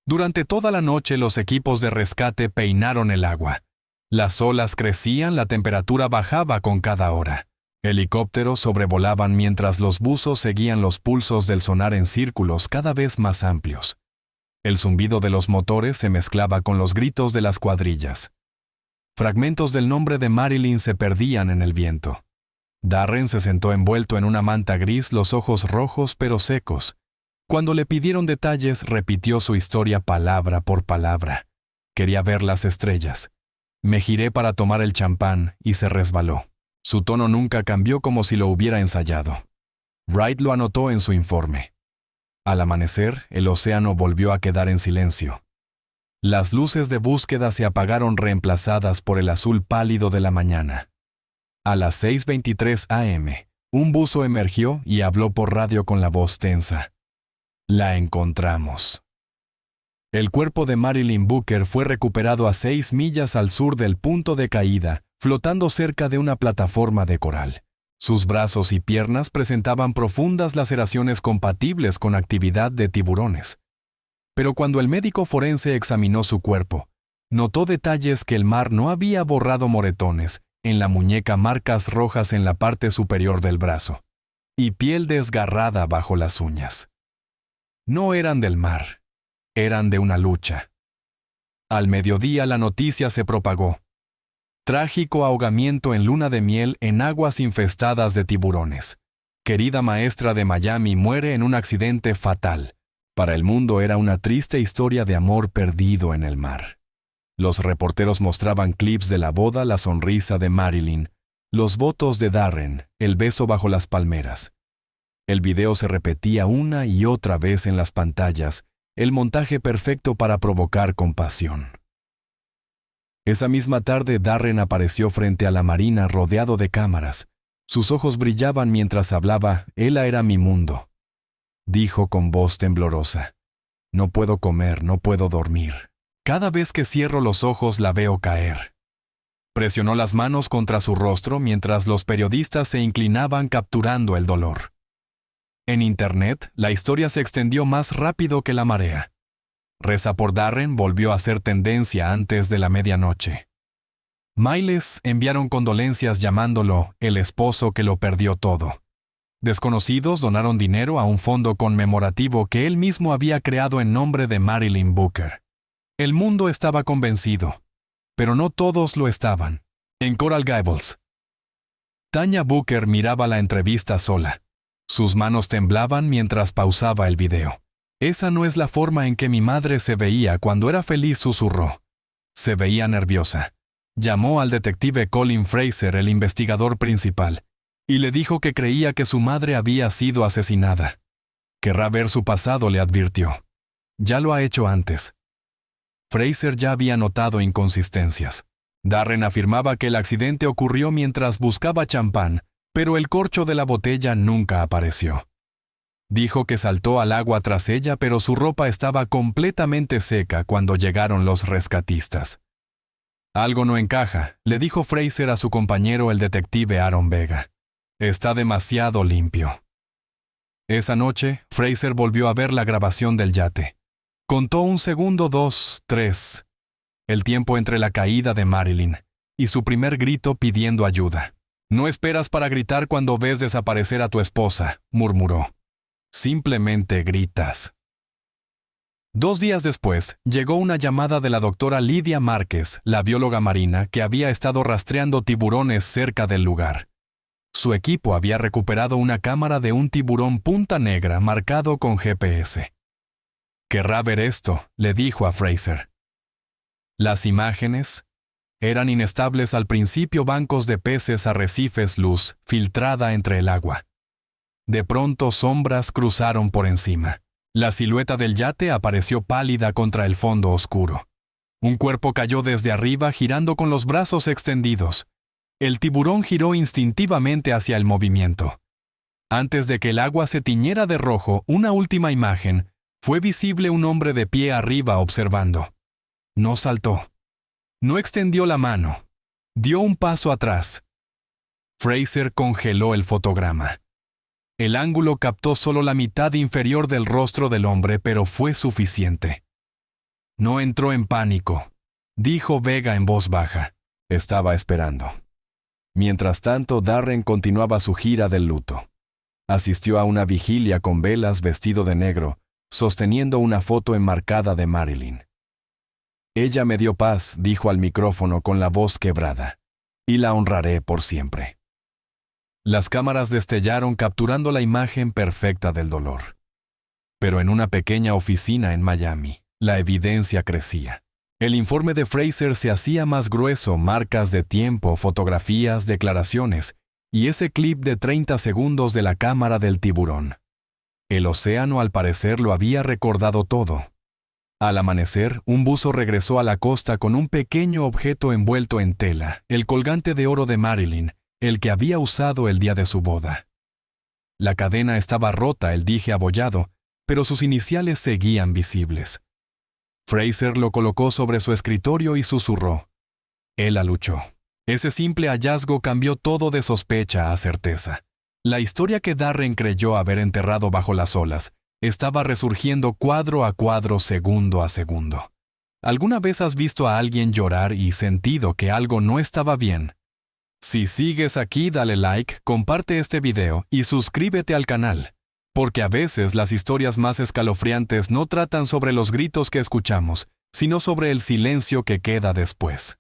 Durante toda la noche los equipos de rescate peinaron el agua. Las olas crecían, la temperatura bajaba con cada hora. Helicópteros sobrevolaban mientras los buzos seguían los pulsos del sonar en círculos cada vez más amplios. El zumbido de los motores se mezclaba con los gritos de las cuadrillas. Fragmentos del nombre de Marilyn se perdían en el viento. Darren se sentó envuelto en una manta gris, los ojos rojos pero secos. Cuando le pidieron detalles, repitió su historia palabra por palabra. Quería ver las estrellas. Me giré para tomar el champán y se resbaló. Su tono nunca cambió, como si lo hubiera ensayado. Wright lo anotó en su informe. Al amanecer, el océano volvió a quedar en silencio. Las luces de búsqueda se apagaron, reemplazadas por el azul pálido de la mañana. A las 6:23 a.m., un buzo emergió y habló por radio con la voz tensa. La encontramos. El cuerpo de Marilyn Booker fue recuperado a 6 millas al sur del punto de caída, flotando cerca de una plataforma de coral. Sus brazos y piernas presentaban profundas laceraciones compatibles con actividad de tiburones. Pero cuando el médico forense examinó su cuerpo, notó detalles que el mar no había borrado: moretones en la muñeca, marcas rojas en la parte superior del brazo, y piel desgarrada bajo las uñas. No eran del mar, eran de una lucha. Al mediodía la noticia se propagó. Trágico ahogamiento en luna de miel en aguas infestadas de tiburones. Querida maestra de Miami muere en un accidente fatal. Para el mundo era una triste historia de amor perdido en el mar. Los reporteros mostraban clips de la boda, la sonrisa de Marilyn, los votos de Darren, el beso bajo las palmeras. El video se repetía una y otra vez en las pantallas, el montaje perfecto para provocar compasión. Esa misma tarde Darren apareció frente a la marina rodeado de cámaras. Sus ojos brillaban mientras hablaba. «Ella era mi mundo», dijo con voz temblorosa. «No puedo comer, no puedo dormir. Cada vez que cierro los ojos la veo caer». Presionó las manos contra su rostro mientras los periodistas se inclinaban, capturando el dolor. En Internet, la historia se extendió más rápido que la marea. Reza por Darren volvió a ser tendencia antes de la medianoche. Miles enviaron condolencias llamándolo el esposo que lo perdió todo. Desconocidos donaron dinero a un fondo conmemorativo que él mismo había creado en nombre de Marilyn Booker. El mundo estaba convencido, pero no todos lo estaban. En Coral Gables, Tanya Booker miraba la entrevista sola. Sus manos temblaban mientras pausaba el video. «Esa no es la forma en que mi madre se veía cuando era feliz», susurró. Se veía nerviosa. Llamó al detective Colin Fraser, el investigador principal, y le dijo que creía que su madre había sido asesinada. «Querrá ver su pasado», le advirtió. «Ya lo ha hecho antes». Fraser ya había notado inconsistencias. Darren afirmaba que el accidente ocurrió mientras buscaba champán, pero el corcho de la botella nunca apareció. Dijo que saltó al agua tras ella, pero su ropa estaba completamente seca cuando llegaron los rescatistas. «Algo no encaja», le dijo Fraser a su compañero, el detective Aaron Vega. «Está demasiado limpio». Esa noche, Fraser volvió a ver la grabación del yate. Contó 1 segundo, 2, 3. El tiempo entre la caída de Marilyn y su primer grito pidiendo ayuda. «No esperas para gritar cuando ves desaparecer a tu esposa», murmuró. «Simplemente gritas». 2 días después, llegó una llamada de la doctora Lidia Márquez, la bióloga marina que había estado rastreando tiburones cerca del lugar. Su equipo había recuperado una cámara de un tiburón punta negra marcado con GPS. «Querrá ver esto», le dijo a Fraser. Las imágenes eran inestables al principio, bancos de peces, arrecifes, luz filtrada entre el agua. De pronto sombras cruzaron por encima. La silueta del yate apareció pálida contra el fondo oscuro. Un cuerpo cayó desde arriba girando con los brazos extendidos. El tiburón giró instintivamente hacia el movimiento. Antes de que el agua se tiñera de rojo, una última imagen, fue visible un hombre de pie arriba observando. No saltó. No extendió la mano. Dio un paso atrás. Fraser congeló el fotograma. El ángulo captó solo la mitad inferior del rostro del hombre, pero fue suficiente. No entró en pánico, dijo Vega en voz baja. Estaba esperando. Mientras tanto, Darren continuaba su gira del luto. Asistió a una vigilia con velas, vestido de negro, sosteniendo una foto enmarcada de Marilyn. Ella me dio paz, dijo al micrófono con la voz quebrada, y la honraré por siempre. Las cámaras destellaron capturando la imagen perfecta del dolor. Pero en una pequeña oficina en Miami, la evidencia crecía. El informe de Fraser se hacía más grueso, marcas de tiempo, fotografías, declaraciones, y ese clip de 30 segundos de la cámara del tiburón. El océano al parecer lo había recordado todo. Al amanecer, un buzo regresó a la costa con un pequeño objeto envuelto en tela, el colgante de oro de Marilyn, el que había usado el día de su boda. La cadena estaba rota, el dije abollado, pero sus iniciales seguían visibles. Fraser lo colocó sobre su escritorio y susurró. Él la luchó. Ese simple hallazgo cambió todo de sospecha a certeza. La historia que Darren creyó haber enterrado bajo las olas estaba resurgiendo cuadro a cuadro, segundo a segundo. ¿Alguna vez has visto a alguien llorar y sentido que algo no estaba bien? Si sigues aquí, dale like, comparte este video y suscríbete al canal, porque a veces las historias más escalofriantes no tratan sobre los gritos que escuchamos, sino sobre el silencio que queda después.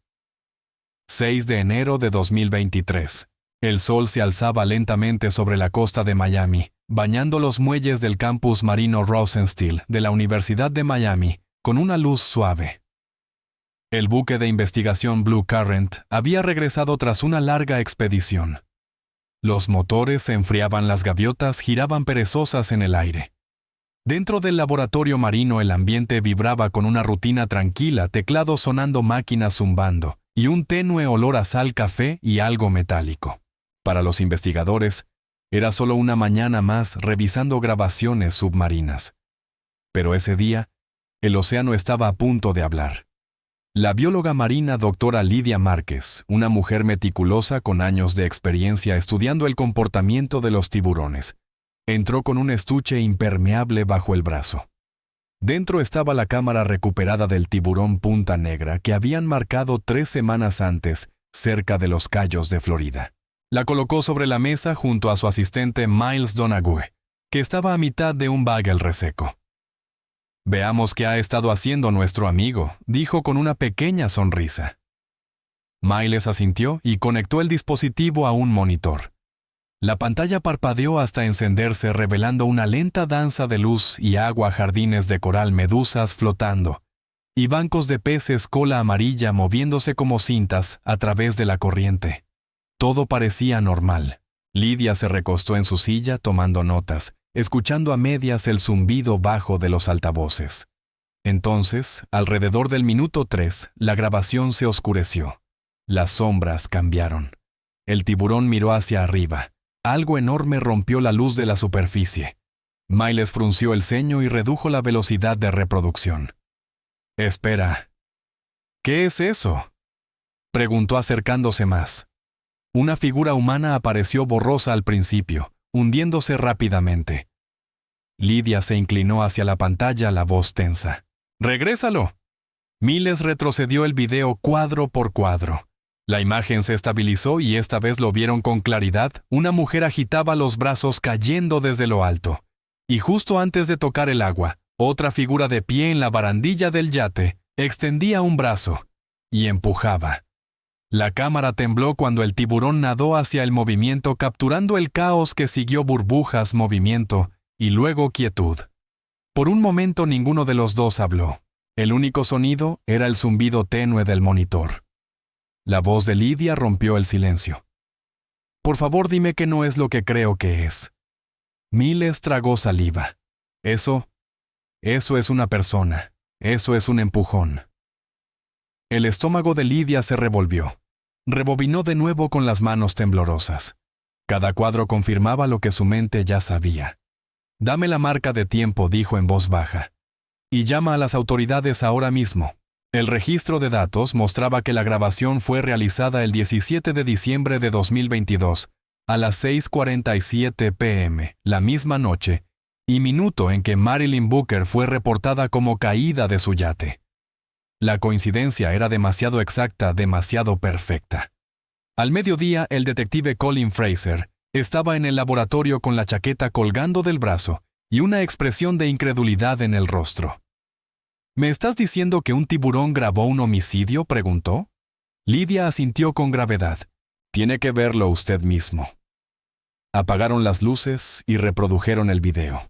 6 de enero de 2023. El sol se alzaba lentamente sobre la costa de Miami, bañando los muelles del campus marino Rosenstiel de la Universidad de Miami con una luz suave. El buque de investigación Blue Current había regresado tras una larga expedición. Los motores se enfriaban, las gaviotas giraban perezosas en el aire. Dentro del laboratorio marino el ambiente vibraba con una rutina tranquila, teclados sonando, máquinas zumbando, y un tenue olor a sal, café y algo metálico. Para los investigadores, era solo una mañana más revisando grabaciones submarinas. Pero ese día, el océano estaba a punto de hablar. La bióloga marina doctora Lidia Márquez, una mujer meticulosa con años de experiencia estudiando el comportamiento de los tiburones, entró con un estuche impermeable bajo el brazo. Dentro estaba la cámara recuperada del tiburón punta negra que habían marcado 3 semanas antes cerca de los Cayos de Florida. La colocó sobre la mesa junto a su asistente Miles Donoghue, que estaba a mitad de un bagel reseco. «Veamos qué ha estado haciendo nuestro amigo», dijo con una pequeña sonrisa. Miles asintió y conectó el dispositivo a un monitor. La pantalla parpadeó hasta encenderse, revelando una lenta danza de luz y agua, jardines de coral, medusas flotando, y bancos de peces cola amarilla moviéndose como cintas a través de la corriente. Todo parecía normal. Lidia se recostó en su silla tomando notas, escuchando a medias el zumbido bajo de los altavoces. Entonces, alrededor del minuto 3, la grabación se oscureció. Las sombras cambiaron. El tiburón miró hacia arriba. Algo enorme rompió la luz de la superficie. Miles frunció el ceño y redujo la velocidad de reproducción. «Espera. ¿Qué es eso?», preguntó acercándose más. Una figura humana apareció borrosa al principio, hundiéndose rápidamente. Lidia se inclinó hacia la pantalla, la voz tensa. «¡Regrésalo!». Miles retrocedió el video cuadro por cuadro. La imagen se estabilizó y esta vez lo vieron con claridad. Una mujer agitaba los brazos cayendo desde lo alto. Y justo antes de tocar el agua, Otra figura de pie en la barandilla del yate extendía un brazo y empujaba. La cámara tembló cuando el tiburón nadó hacia el movimiento, capturando el caos que siguió: burbujas, movimiento y luego quietud. Por un momento ninguno de los dos habló. El único sonido era el zumbido tenue del monitor. La voz de Lydia rompió el silencio. «Por favor, dime que no es lo que creo que es». Miles tragó saliva. Eso es una persona. Eso es un empujón. El estómago de Lydia se revolvió. Rebobinó de nuevo con las manos temblorosas. Cada cuadro confirmaba lo que su mente ya sabía. «Dame la marca de tiempo», dijo en voz baja. «Y llama a las autoridades ahora mismo». El registro de datos mostraba que la grabación fue realizada el 17 de diciembre de 2022, a las 6:47 p.m., la misma noche, y minuto en que Marilyn Booker fue reportada como caída de su yate. La coincidencia era demasiado exacta, demasiado perfecta. Al mediodía, el detective Colin Fraser estaba en el laboratorio con la chaqueta colgando del brazo y una expresión de incredulidad en el rostro. «¿Me estás diciendo que un tiburón grabó un homicidio?», preguntó. Lydia asintió con gravedad. «Tiene que verlo usted mismo». Apagaron las luces y reprodujeron el video.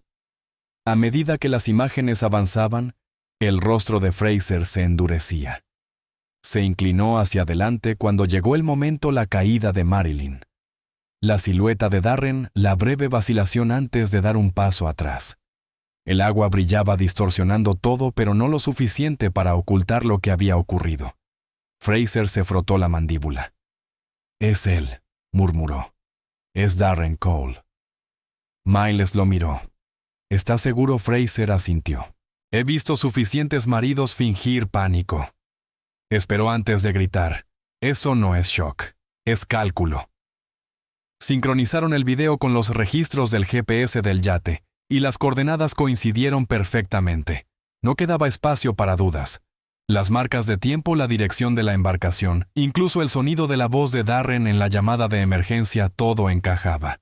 A medida que las imágenes avanzaban, el rostro de Fraser se endurecía. Se inclinó hacia adelante cuando llegó el momento: la caída de Marilyn. La silueta de Darren, la breve vacilación antes de dar un paso atrás. El agua brillaba distorsionando todo, pero no lo suficiente para ocultar lo que había ocurrido. Fraser se frotó la mandíbula. «Es él», murmuró. «Es Darren Cole». Miles lo miró. «¿Estás seguro?», Fraser asintió. «He visto suficientes maridos fingir pánico». Esperó antes de gritar. «Eso no es shock, es cálculo». Sincronizaron el video con los registros del GPS del yate, y las coordenadas coincidieron perfectamente. No quedaba espacio para dudas. Las marcas de tiempo, la dirección de la embarcación, incluso el sonido de la voz de Darren en la llamada de emergencia, todo encajaba.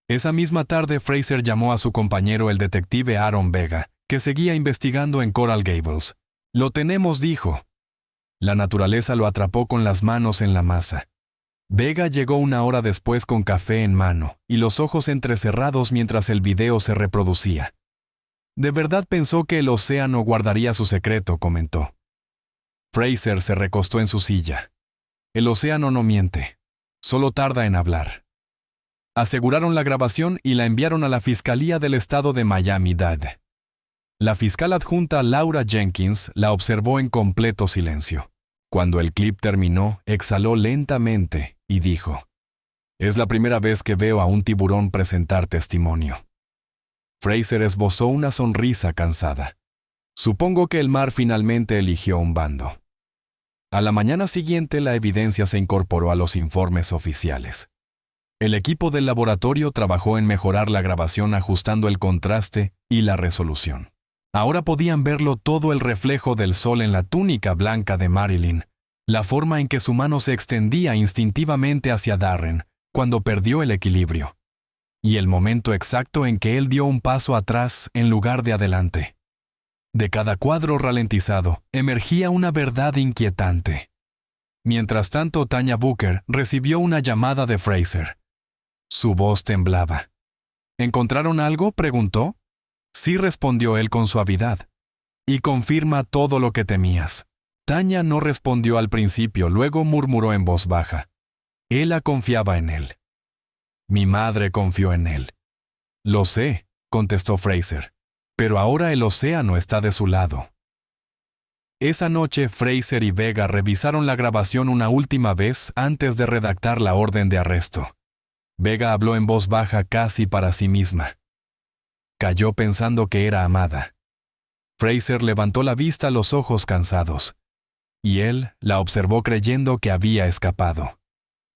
Esa misma tarde, Fraser llamó a su compañero, el detective Aaron Vega, que seguía investigando en Coral Gables. «Lo tenemos», dijo. La naturaleza lo atrapó con las manos en la masa. Vega llegó una hora después con café en mano y los ojos entrecerrados mientras el video se reproducía. «De verdad pensó que el océano guardaría su secreto», comentó. Fraser se recostó en su silla. «El océano no miente, solo tarda en hablar». Aseguraron la grabación y la enviaron a la Fiscalía del Estado de Miami-Dade. La fiscal adjunta Laura Jenkins la observó en completo silencio. Cuando el clip terminó, exhaló lentamente y dijo: «Es la primera vez que veo a un tiburón presentar testimonio». Fraser esbozó una sonrisa cansada. «Supongo que el mar finalmente eligió un bando». A la mañana siguiente, la evidencia se incorporó a los informes oficiales. El equipo del laboratorio trabajó en mejorar la grabación, ajustando el contraste y la resolución. Ahora podían verlo todo: el reflejo del sol en la túnica blanca de Marilyn, la forma en que su mano se extendía instintivamente hacia Darren cuando perdió el equilibrio, y el momento exacto en que él dio un paso atrás en lugar de adelante. De cada cuadro ralentizado emergía una verdad inquietante. Mientras tanto, Tanya Booker recibió una llamada de Fraser. Su voz temblaba. «¿Encontraron algo?», preguntó. «Sí», respondió él con suavidad. «Y confirma todo lo que temías». Tanya no respondió al principio, luego murmuró en voz baja. Ella confiaba en él. «Mi madre confió en él». «Lo sé», contestó Fraser, «pero ahora el océano está de su lado». Esa noche, Fraser y Vega revisaron la grabación una última vez antes de redactar la orden de arresto. Vega habló en voz baja, casi para sí misma. Calló pensando que era amada. Fraser levantó la vista, los ojos cansados, y él la observó creyendo que había escapado.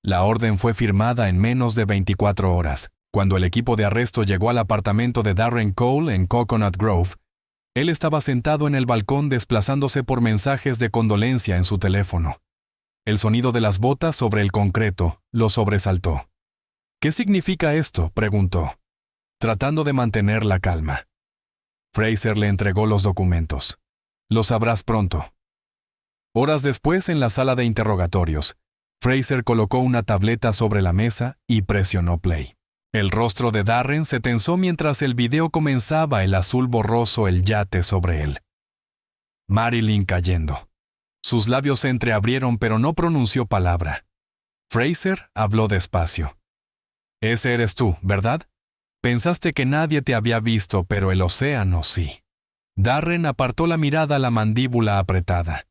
La orden fue firmada en menos de 24 horas. Cuando el equipo de arresto llegó al apartamento de Darren Cole en Coconut Grove, él estaba sentado en el balcón desplazándose por mensajes de condolencia en su teléfono. El sonido de las botas sobre el concreto lo sobresaltó. «¿Qué significa esto?», preguntó, tratando de mantener la calma. Fraser le entregó los documentos. Lo sabrás pronto. Horas después, en la sala de interrogatorios, Fraser colocó una tableta sobre la mesa y presionó play. El rostro de Darren se tensó mientras el video comenzaba, el azul borroso, el yate sobre él. Marilyn cayendo. Sus labios se entreabrieron pero no pronunció palabra. Fraser habló despacio. Ese eres tú, ¿verdad? Pensaste que nadie te había visto, pero el océano sí. Darren apartó la mirada, la mandíbula apretada.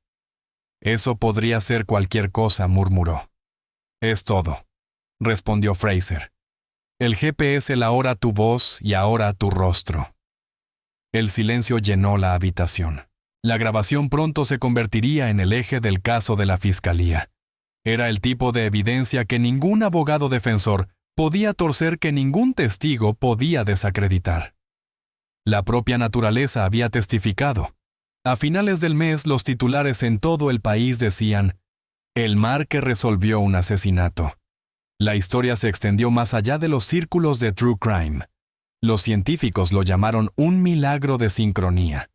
Eso podría ser cualquier cosa, murmuró. Es todo, respondió Fraser. El GPS ahora tu voz y ahora tu rostro. El silencio llenó la habitación. La grabación pronto se convertiría en el eje del caso de la fiscalía. Era el tipo de evidencia que ningún abogado defensor podía torcer, que ningún testigo podía desacreditar. La propia naturaleza había testificado. A finales del mes, los titulares en todo el país decían: «El mar que resolvió un asesinato». La historia se extendió más allá de los círculos de True Crime. Los científicos lo llamaron un milagro de sincronía.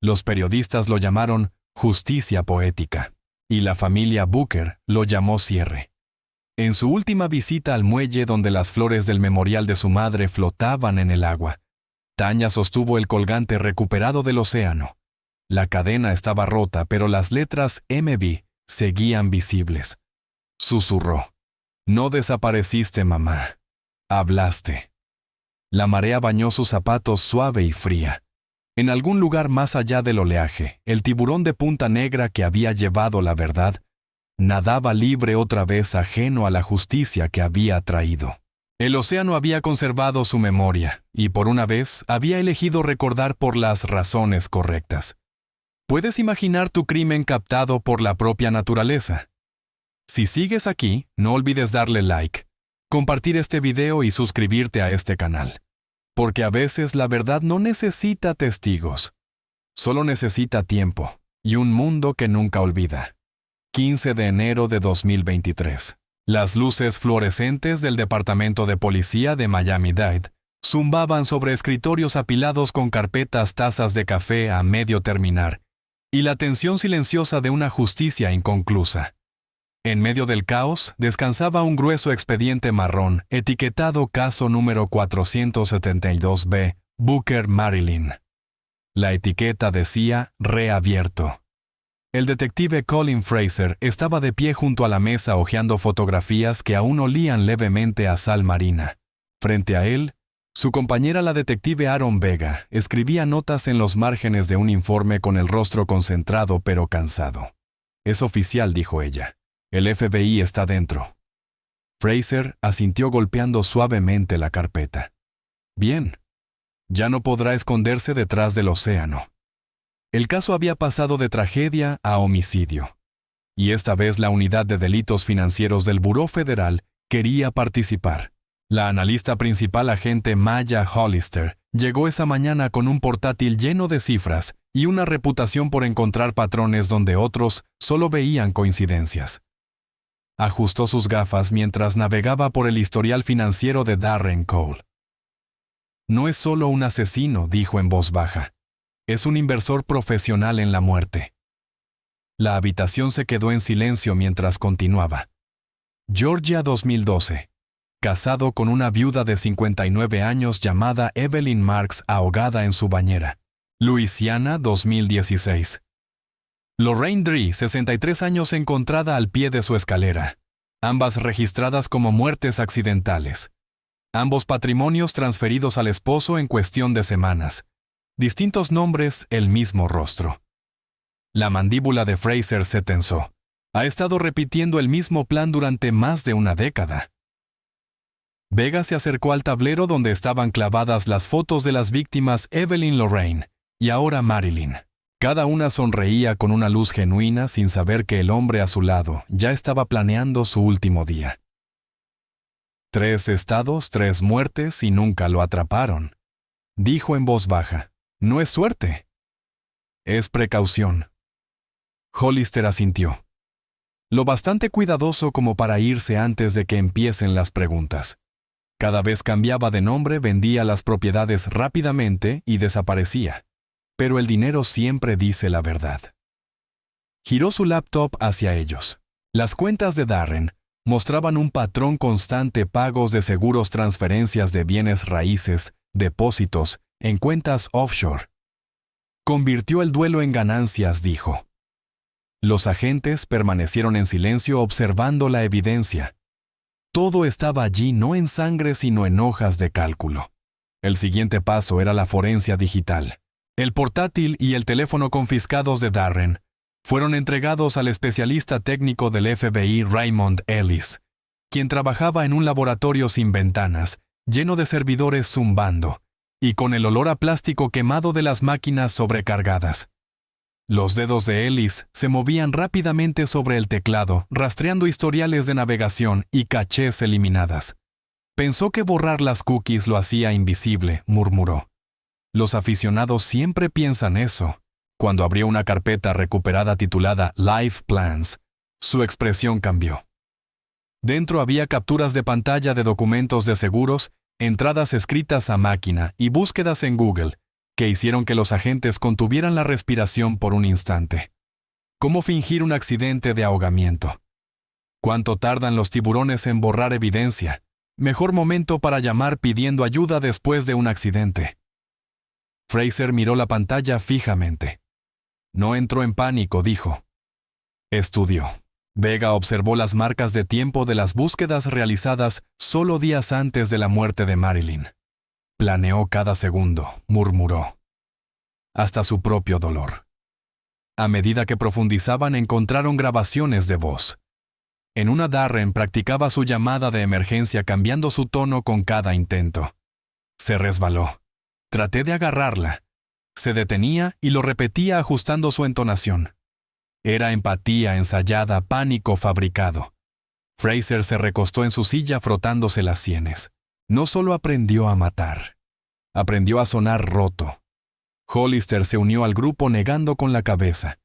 Los periodistas lo llamaron justicia poética. Y la familia Booker lo llamó cierre. En su última visita al muelle donde las flores del memorial de su madre flotaban en el agua, Tanya sostuvo el colgante recuperado del océano. La cadena estaba rota, pero las letras MB seguían visibles. Susurró: «No desapareciste, mamá. Hablaste». La marea bañó sus zapatos suave y fría. En algún lugar más allá del oleaje, el tiburón de punta negra que había llevado la verdad nadaba libre otra vez, ajeno a la justicia que había traído. El océano había conservado su memoria y por una vez había elegido recordar por las razones correctas. ¿Puedes imaginar tu crimen captado por la propia naturaleza? Si sigues aquí, no olvides darle like, compartir este video y suscribirte a este canal. Porque a veces la verdad no necesita testigos. Solo necesita tiempo y un mundo que nunca olvida. 15 de enero de 2023. Las luces fluorescentes del Departamento de Policía de Miami-Dade zumbaban sobre escritorios apilados con carpetas, tazas de café a medio terminar, y la tensión silenciosa de una justicia inconclusa. En medio del caos descansaba un grueso expediente marrón etiquetado caso número 472B, Booker, Marilyn. La etiqueta decía reabierto. El detective Colin Fraser estaba de pie junto a la mesa hojeando fotografías que aún olían levemente a sal marina. Frente a él, su compañera, la detective Aaron Vega, escribía notas en los márgenes de un informe con el rostro concentrado pero cansado. «Es oficial», dijo ella. «El FBI está dentro». Fraser asintió golpeando suavemente la carpeta. «Bien. Ya no podrá esconderse detrás del océano». El caso había pasado de tragedia a homicidio. Y esta vez la Unidad de Delitos Financieros del Buró Federal quería participar. La analista principal, agente Maya Hollister, llegó esa mañana con un portátil lleno de cifras y una reputación por encontrar patrones donde otros solo veían coincidencias. Ajustó sus gafas mientras navegaba por el historial financiero de Darren Cole. «No es solo un asesino», dijo en voz baja. «Es un inversor profesional en la muerte». La habitación se quedó en silencio mientras continuaba. Georgia 2012. Casado con una viuda de 59 años llamada Evelyn Marks, ahogada en su bañera. Luisiana 2016. Lorraine Dree, 63 años, encontrada al pie de su escalera. Ambas registradas como muertes accidentales. Ambos patrimonios transferidos al esposo en cuestión de semanas. Distintos nombres, el mismo rostro. La mandíbula de Fraser se tensó. Ha estado repitiendo el mismo plan durante más de una década. Vega se acercó al tablero donde estaban clavadas las fotos de las víctimas Evelyn Lorraine y ahora Marilyn. Cada una sonreía con una luz genuina sin saber que el hombre a su lado ya estaba planeando su último día. 3 estados, 3 muertes y nunca lo atraparon, dijo en voz baja. No es suerte. Es precaución. Hollister asintió. Lo bastante cuidadoso como para irse antes de que empiecen las preguntas. Cada vez cambiaba de nombre, vendía las propiedades rápidamente y desaparecía. Pero el dinero siempre dice la verdad. Giró su laptop hacia ellos. Las cuentas de Darren mostraban un patrón constante: pagos de seguros, transferencias de bienes raíces, depósitos en cuentas offshore. Convirtió el duelo en ganancias, dijo. Los agentes permanecieron en silencio observando la evidencia. Todo estaba allí, no en sangre sino en hojas de cálculo. El siguiente paso era la forencia digital. El portátil y el teléfono confiscados de Darren fueron entregados al especialista técnico del FBI Raymond Ellis, quien trabajaba en un laboratorio sin ventanas, lleno de servidores zumbando, y con el olor a plástico quemado de las máquinas sobrecargadas. Los dedos de Ellis se movían rápidamente sobre el teclado, rastreando historiales de navegación y cachés eliminadas. Pensó que borrar las cookies lo hacía invisible, murmuró. Los aficionados siempre piensan eso. Cuando abrió una carpeta recuperada titulada Life Plans, su expresión cambió. Dentro había capturas de pantalla de documentos de seguros, entradas escritas a máquina y búsquedas en Google, que hicieron que los agentes contuvieran la respiración por un instante. ¿Cómo fingir un accidente de ahogamiento? ¿Cuánto tardan los tiburones en borrar evidencia? Mejor momento para llamar pidiendo ayuda después de un accidente. Fraser miró la pantalla fijamente. No entró en pánico, dijo. Estudió. Vega observó las marcas de tiempo de las búsquedas realizadas solo días antes de la muerte de Marilyn. Planeó cada segundo, murmuró. Hasta su propio dolor. A medida que profundizaban, encontraron grabaciones de voz. En una, Darren practicaba su llamada de emergencia cambiando su tono con cada intento. Se resbaló. Traté de agarrarla. Se detenía y lo repetía ajustando su entonación. Era empatía ensayada, pánico fabricado. Fraser se recostó en su silla frotándose las sienes. No solo aprendió a matar, aprendió a sonar roto. Hollister se unió al grupo negando con la cabeza.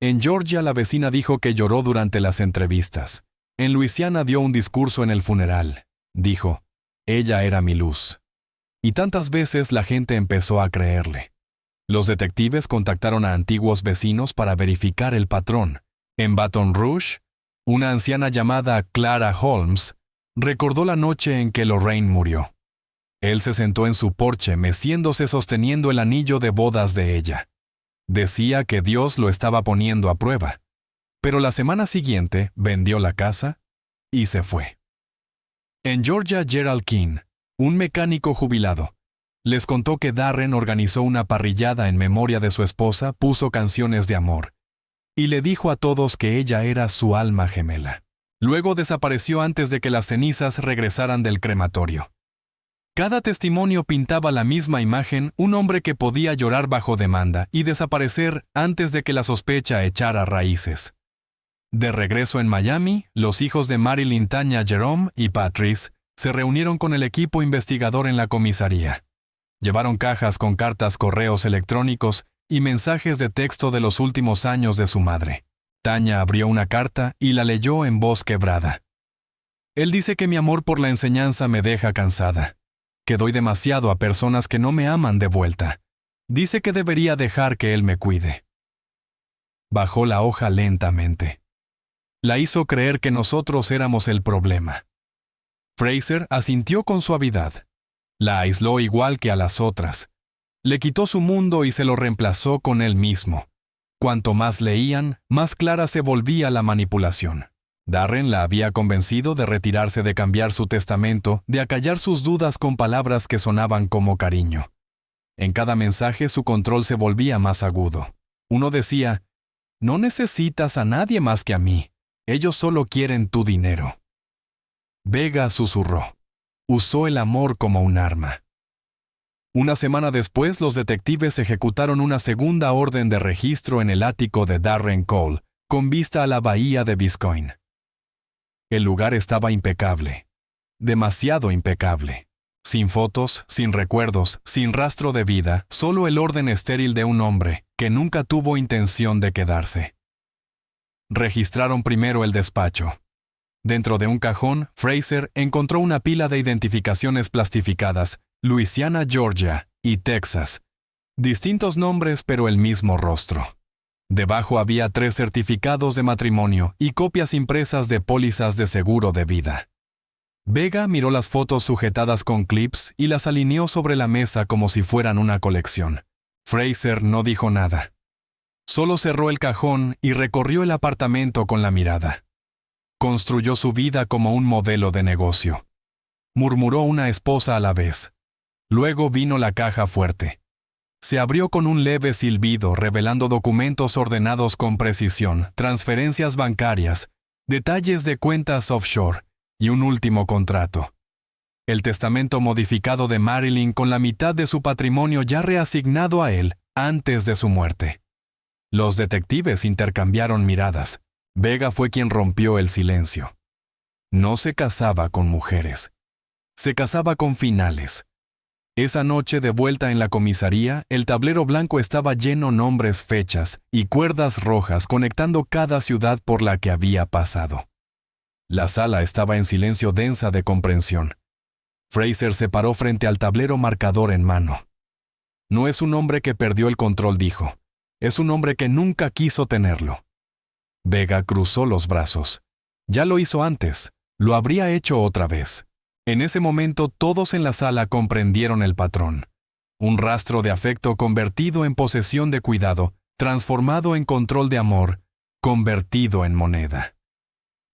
En Georgia, la vecina dijo que lloró durante las entrevistas. En Luisiana dio un discurso en el funeral. Dijo, ella era mi luz. Y tantas veces la gente empezó a creerle. Los detectives contactaron a antiguos vecinos para verificar el patrón. En Baton Rouge, una anciana llamada Clara Holmes recordó la noche en que Lorraine murió. Él se sentó en su porche meciéndose sosteniendo el anillo de bodas de ella. Decía que Dios lo estaba poniendo a prueba. Pero la semana siguiente vendió la casa y se fue. En Georgia, Gerald King, un mecánico jubilado, les contó que Darren organizó una parrillada en memoria de su esposa, puso canciones de amor, y le dijo a todos que ella era su alma gemela. Luego desapareció antes de que las cenizas regresaran del crematorio. Cada testimonio pintaba la misma imagen: un hombre que podía llorar bajo demanda y desaparecer antes de que la sospecha echara raíces. De regreso en Miami, los hijos de Marilyn, Tanya, Jerome y Patrice, se reunieron con el equipo investigador en la comisaría. Llevaron cajas con cartas, correos electrónicos y mensajes de texto de los últimos años de su madre. Tanya abrió una carta y la leyó en voz quebrada. Él dice que mi amor por la enseñanza me deja cansada, que doy demasiado a personas que no me aman de vuelta. Dice que debería dejar que él me cuide. Bajó la hoja lentamente. La hizo creer que nosotros éramos el problema. Fraser asintió con suavidad. La aisló igual que a las otras. Le quitó su mundo y se lo reemplazó con él mismo. Cuanto más leían, más clara se volvía la manipulación. Darren la había convencido de retirarse, de cambiar su testamento, de acallar sus dudas con palabras que sonaban como cariño. En cada mensaje su control se volvía más agudo. Uno decía, no necesitas a nadie más que a mí. Ellos solo quieren tu dinero. Vega susurró. Usó el amor como un arma. Una semana después, los detectives ejecutaron una segunda orden de registro en el ático de Darren Cole, con vista a la bahía de Biscoyne. El lugar estaba impecable. Demasiado impecable. Sin fotos, sin recuerdos, sin rastro de vida, solo el orden estéril de un hombre que nunca tuvo intención de quedarse. Registraron primero el despacho. Dentro de un cajón, Fraser encontró una pila de identificaciones plastificadas, Luisiana, Georgia y Texas. Distintos nombres, pero el mismo rostro. Debajo había 3 certificados de matrimonio y copias impresas de pólizas de seguro de vida. Vega miró las fotos sujetadas con clips y las alineó sobre la mesa como si fueran una colección. Fraser no dijo nada. Solo cerró el cajón y recorrió el apartamento con la mirada. Construyó su vida como un modelo de negocio. Murmuró una esposa a la vez. Luego vino la caja fuerte. Se abrió con un leve silbido, revelando documentos ordenados con precisión, transferencias bancarias, detalles de cuentas offshore y un último contrato. El testamento modificado de Marilyn con la mitad de su patrimonio ya reasignado a él antes de su muerte. Los detectives intercambiaron miradas. Vega fue quien rompió el silencio. No se casaba con mujeres. Se casaba con finales. Esa noche de vuelta en la comisaría, el tablero blanco estaba lleno de nombres, fechas y cuerdas rojas conectando cada ciudad por la que había pasado. La sala estaba en silencio densa de comprensión. Fraser se paró frente al tablero marcador en mano. No es un hombre que perdió el control, dijo. Es un hombre que nunca quiso tenerlo. Vega cruzó los brazos. Ya lo hizo antes. Lo habría hecho otra vez. En ese momento todos en la sala comprendieron el patrón. Un rastro de afecto convertido en posesión de cuidado, transformado en control de amor, convertido en moneda.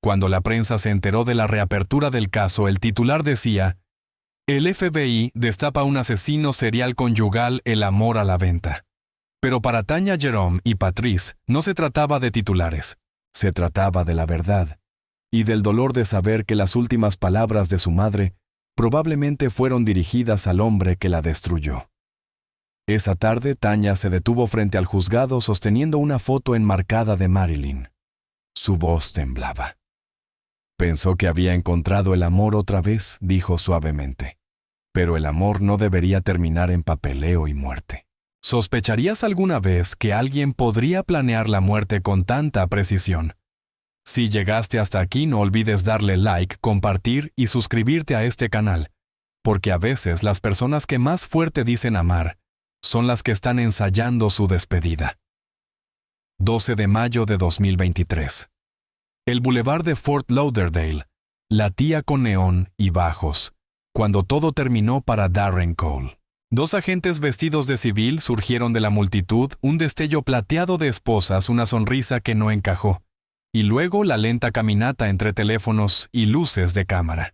Cuando la prensa se enteró de la reapertura del caso, el titular decía: el FBI destapa un asesino serial conyugal, el amor a la venta. Pero para Tanya Jerome y Patrice no se trataba de titulares. Se trataba de la verdad, y del dolor de saber que las últimas palabras de su madre probablemente fueron dirigidas al hombre que la destruyó. Esa tarde, Tanya se detuvo frente al juzgado sosteniendo una foto enmarcada de Marilyn. Su voz temblaba. Pensó que había encontrado el amor otra vez, dijo suavemente. Pero el amor no debería terminar en papeleo y muerte. ¿Sospecharías alguna vez que alguien podría planear la muerte con tanta precisión? Si llegaste hasta aquí, no olvides darle like, compartir y suscribirte a este canal, porque a veces las personas que más fuerte dicen amar son las que están ensayando su despedida. 12 de mayo de 2023. El bulevar de Fort Lauderdale latía con neón y bajos, cuando todo terminó para Darren Cole. 2 agentes vestidos de civil surgieron de la multitud, un destello plateado de esposas, una sonrisa que no encajó, y luego la lenta caminata entre teléfonos y luces de cámara.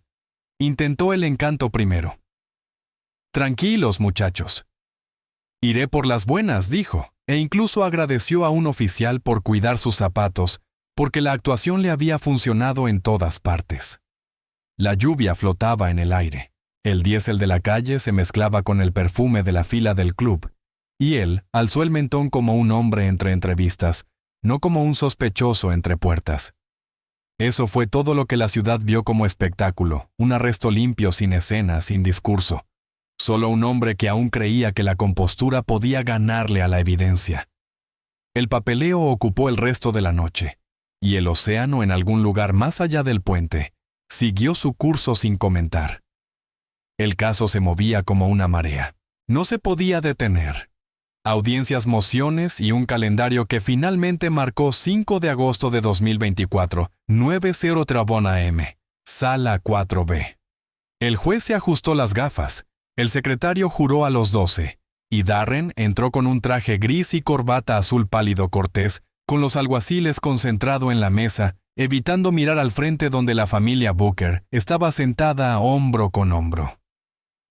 Intentó el encanto primero. Tranquilos, muchachos. Iré por las buenas, dijo, e incluso agradeció a un oficial por cuidar sus zapatos, porque la actuación le había funcionado en todas partes. La lluvia flotaba en el aire. El diésel de la calle se mezclaba con el perfume de la fila del club, y él alzó el mentón como un hombre entre entrevistas, no como un sospechoso entre puertas. Eso fue todo lo que la ciudad vio como espectáculo, un arresto limpio, sin escena, sin discurso. Solo un hombre que aún creía que la compostura podía ganarle a la evidencia. El papeleo ocupó el resto de la noche, y el océano, en algún lugar más allá del puente, siguió su curso sin comentar. El caso se movía como una marea. No se podía detener. Audiencias, mociones y un calendario que finalmente marcó 5 de agosto de 2024, 9:00 Trabón AM, Sala 4B. El juez se ajustó las gafas, el secretario juró a los 12, y Darren entró con un traje gris y corbata azul pálido cortés, con los alguaciles concentrado en la mesa, evitando mirar al frente donde la familia Booker estaba sentada hombro con hombro.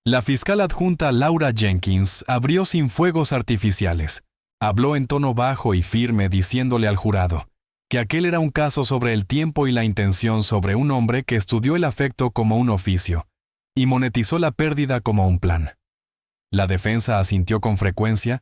La fiscal adjunta Laura Jenkins abrió sin fuegos artificiales. Habló en tono bajo y firme diciéndole al jurado que aquel era un caso sobre el tiempo y la intención sobre un hombre que estudió el afecto como un oficio y monetizó la pérdida como un plan. La defensa asintió con frecuencia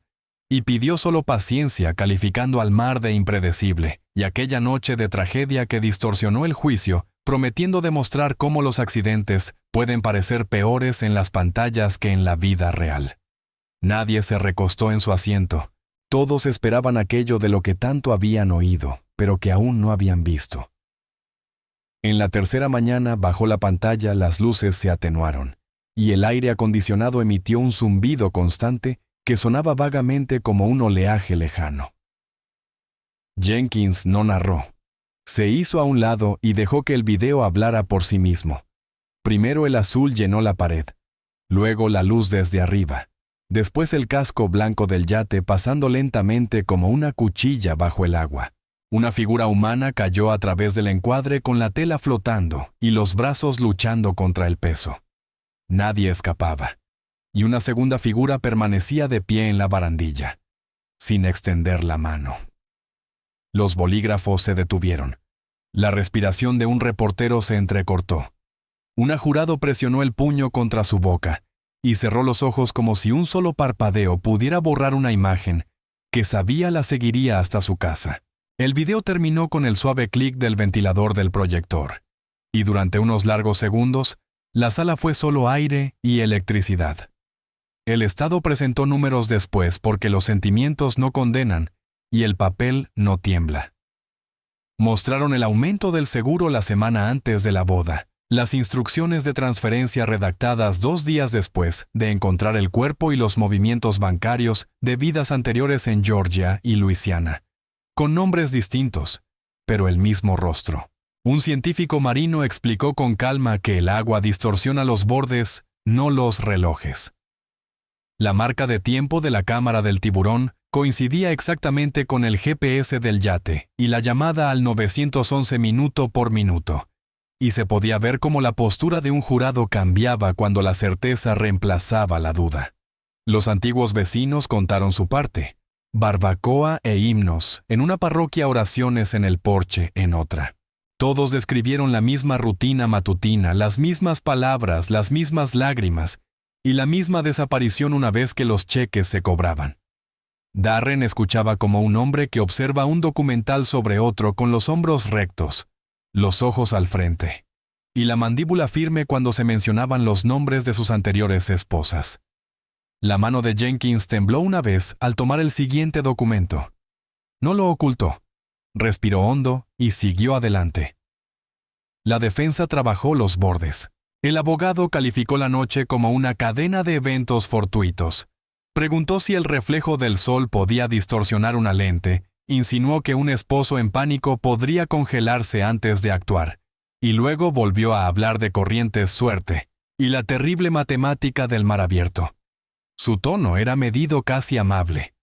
y pidió solo paciencia, calificando al mar de impredecible y aquella noche de tragedia que distorsionó el juicio, prometiendo demostrar cómo los accidentes pueden parecer peores en las pantallas que en la vida real. Nadie se recostó en su asiento. Todos esperaban aquello de lo que tanto habían oído, pero que aún no habían visto. En la tercera mañana, bajo la pantalla, las luces se atenuaron, y el aire acondicionado emitió un zumbido constante que sonaba vagamente como un oleaje lejano. Jenkins no narró. Se hizo a un lado y dejó que el video hablara por sí mismo. Primero el azul llenó la pared, luego la luz desde arriba, después el casco blanco del yate pasando lentamente como una cuchilla bajo el agua. Una figura humana cayó a través del encuadre con la tela flotando y los brazos luchando contra el peso. Nadie escapaba, y una segunda figura permanecía de pie en la barandilla, sin extender la mano. Los bolígrafos se detuvieron. La respiración de un reportero se entrecortó. Un jurado presionó el puño contra su boca y cerró los ojos como si un solo parpadeo pudiera borrar una imagen que sabía la seguiría hasta su casa. El video terminó con el suave clic del ventilador del proyector, y durante unos largos segundos, la sala fue solo aire y electricidad. El Estado presentó números después porque los sentimientos no condenan y el papel no tiembla. Mostraron el aumento del seguro la semana antes de la boda, las instrucciones de transferencia redactadas 2 días después de encontrar el cuerpo y los movimientos bancarios de vidas anteriores en Georgia y Luisiana, con nombres distintos, pero el mismo rostro. Un científico marino explicó con calma que el agua distorsiona los bordes, no los relojes. La marca de tiempo de la cámara del tiburón coincidía exactamente con el GPS del yate y la llamada al 911 minuto por minuto, y se podía ver cómo la postura de un jurado cambiaba cuando la certeza reemplazaba la duda. Los antiguos vecinos contaron su parte. Barbacoa e himnos, en una parroquia oraciones en el porche en otra. Todos describieron la misma rutina matutina, las mismas palabras, las mismas lágrimas, y la misma desaparición una vez que los cheques se cobraban. Darren escuchaba como un hombre que observa un documental sobre otro con los hombros rectos, los ojos al frente, y la mandíbula firme cuando se mencionaban los nombres de sus anteriores esposas. La mano de Jenkins tembló una vez al tomar el siguiente documento. No lo ocultó. Respiró hondo y siguió adelante. La defensa trabajó los bordes. El abogado calificó la noche como una cadena de eventos fortuitos. Preguntó si el reflejo del sol podía distorsionar una lente, insinuó que un esposo en pánico podría congelarse antes de actuar, y luego volvió a hablar de corrientes suerte y la terrible matemática del mar abierto. Su tono era medido, casi amable.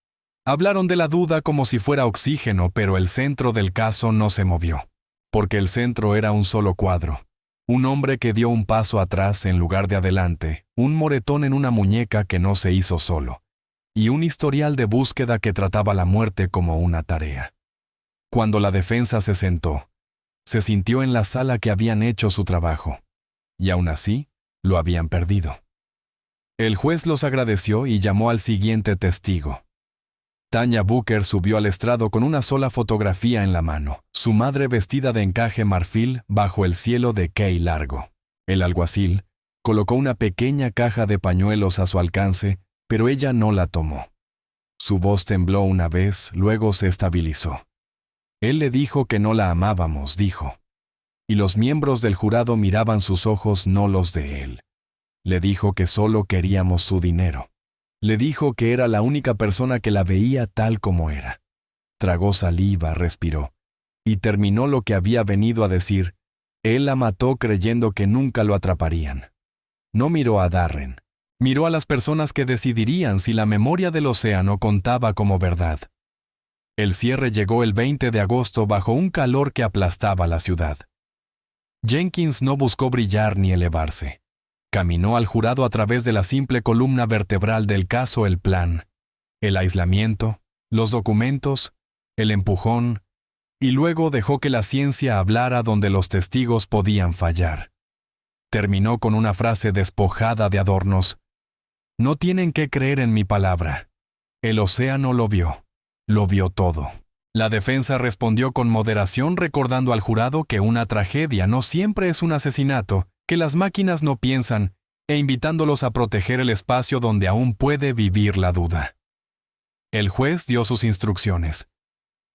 Hablaron de la duda como si fuera oxígeno, pero el centro del caso no se movió, porque el centro era un solo cuadro. Un hombre que dio un paso atrás en lugar de adelante, un moretón en una muñeca que no se hizo solo, y un historial de búsqueda que trataba la muerte como una tarea. Cuando la defensa se sentó, se sintió en la sala que habían hecho su trabajo, y aún así lo habían perdido. El juez los agradeció y llamó al siguiente testigo. Tanya Booker subió al estrado con una sola fotografía en la mano, su madre vestida de encaje marfil bajo el cielo de Key Largo. El alguacil colocó una pequeña caja de pañuelos a su alcance, pero ella no la tomó. Su voz tembló una vez, luego se estabilizó. Él le dijo que no la amábamos, dijo. Y los miembros del jurado miraban sus ojos, no los de él. Le dijo que solo queríamos su dinero. Le dijo que era la única persona que la veía tal como era. Tragó saliva, respiró, y terminó lo que había venido a decir. Él la mató creyendo que nunca lo atraparían. No miró a Darren. Miró a las personas que decidirían si la memoria del océano contaba como verdad. El cierre llegó el 20 de agosto bajo un calor que aplastaba la ciudad. Jenkins no buscó brillar ni elevarse. Caminó al jurado a través de la simple columna vertebral del caso, el plan, el aislamiento, los documentos, el empujón, y luego dejó que la ciencia hablara donde los testigos podían fallar. Terminó con una frase despojada de adornos. No tienen que creer en mi palabra. El océano lo vio todo. La defensa respondió con moderación, recordando al jurado que una tragedia no siempre es un asesinato, que las máquinas no piensan, e invitándolos a proteger el espacio donde aún puede vivir la duda. El juez dio sus instrucciones.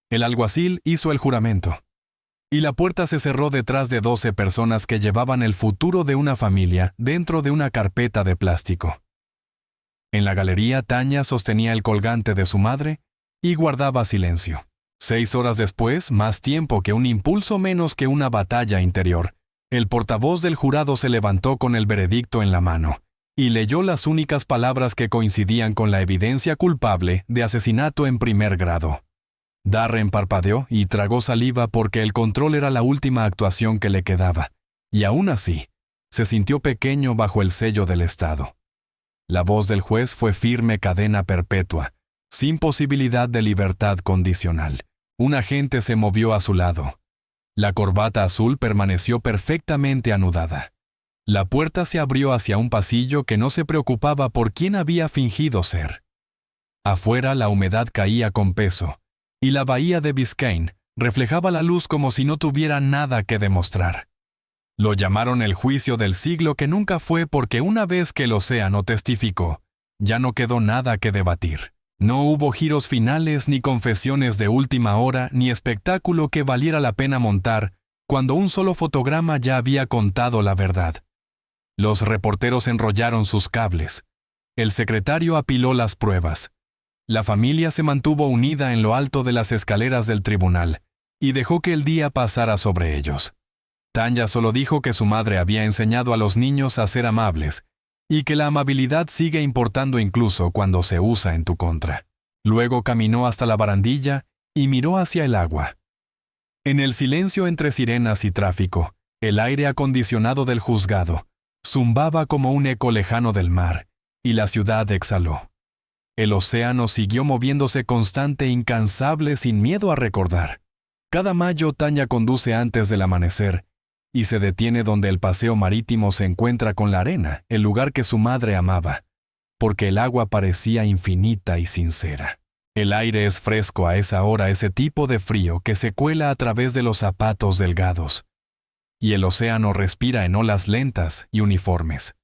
El alguacil hizo el juramento. y la puerta se cerró detrás de 12 personas que llevaban el futuro de una familia dentro de una carpeta de plástico. En la galería, Tanya sostenía el colgante de su madre y guardaba silencio. 6 horas después, más tiempo que un impulso menos que una batalla interior, el portavoz del jurado se levantó con el veredicto en la mano y leyó las únicas palabras que coincidían con la evidencia culpable de asesinato en primer grado. Darren parpadeó y tragó saliva porque el control era la última actuación que le quedaba, y aún así, se sintió pequeño bajo el sello del Estado. La voz del juez fue firme: cadena perpetua, sin posibilidad de libertad condicional. Un agente se movió a su lado. La corbata azul permaneció perfectamente anudada. La puerta se abrió hacia un pasillo que no se preocupaba por quién había fingido ser. Afuera la humedad caía con peso, y la bahía de Biscayne reflejaba la luz como si no tuviera nada que demostrar. Lo llamaron el juicio del siglo, que nunca fue, porque una vez que el océano testificó, ya no quedó nada que debatir. No hubo giros finales, ni confesiones de última hora, ni espectáculo que valiera la pena montar, cuando un solo fotograma ya había contado la verdad. Los reporteros enrollaron sus cables. El secretario apiló las pruebas. La familia se mantuvo unida en lo alto de las escaleras del tribunal y dejó que el día pasara sobre ellos. Tanya solo dijo que su madre había enseñado a los niños a ser amables y que la amabilidad sigue importando incluso cuando se usa en tu contra. Luego caminó hasta la barandilla y miró hacia el agua. En el silencio entre sirenas y tráfico, el aire acondicionado del juzgado zumbaba como un eco lejano del mar, y la ciudad exhaló. El océano siguió moviéndose constante e incansable, sin miedo a recordar. Cada mayo Tanya conduce antes del amanecer y se detiene donde el paseo marítimo se encuentra con la arena, el lugar que su madre amaba, porque el agua parecía infinita y sincera. El aire es fresco a esa hora, ese tipo de frío que se cuela a través de los zapatos delgados, y el océano respira en olas lentas y uniformes.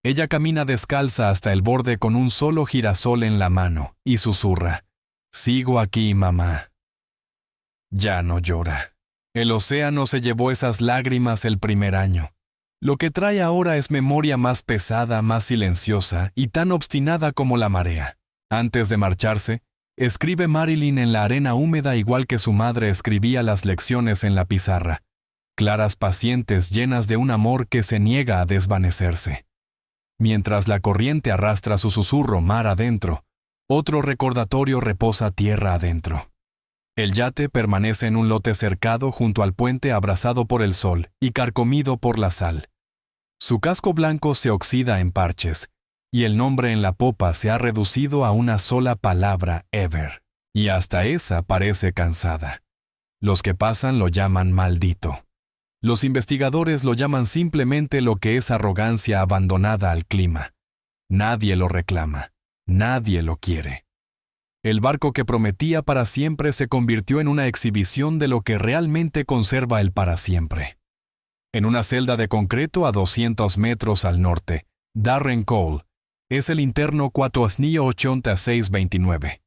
Ella camina descalza hasta el borde con un solo girasol en la mano y susurra: «Sigo aquí, mamá». Ya no llora. El océano se llevó esas lágrimas el primer año. Lo que trae ahora es memoria más pesada, más silenciosa y tan obstinada como la marea. Antes de marcharse, escribe Marilyn en la arena húmeda igual que su madre escribía las lecciones en la pizarra, claras, pacientes, llenas de un amor que se niega a desvanecerse. Mientras la corriente arrastra su susurro mar adentro, otro recordatorio reposa tierra adentro. El yate permanece en un lote cercado junto al puente, abrazado por el sol y carcomido por la sal. Su casco blanco se oxida en parches, y el nombre en la popa se ha reducido a una sola palabra: Ever. Y hasta esa parece cansada. Los que pasan lo llaman maldito. Los investigadores lo llaman simplemente lo que es arrogancia abandonada al clima. Nadie lo reclama, nadie lo quiere. El barco que prometía para siempre se convirtió en una exhibición de lo que realmente conserva el para siempre. En una celda de concreto a 200 metros al norte, Darren Cole es el interno 48629.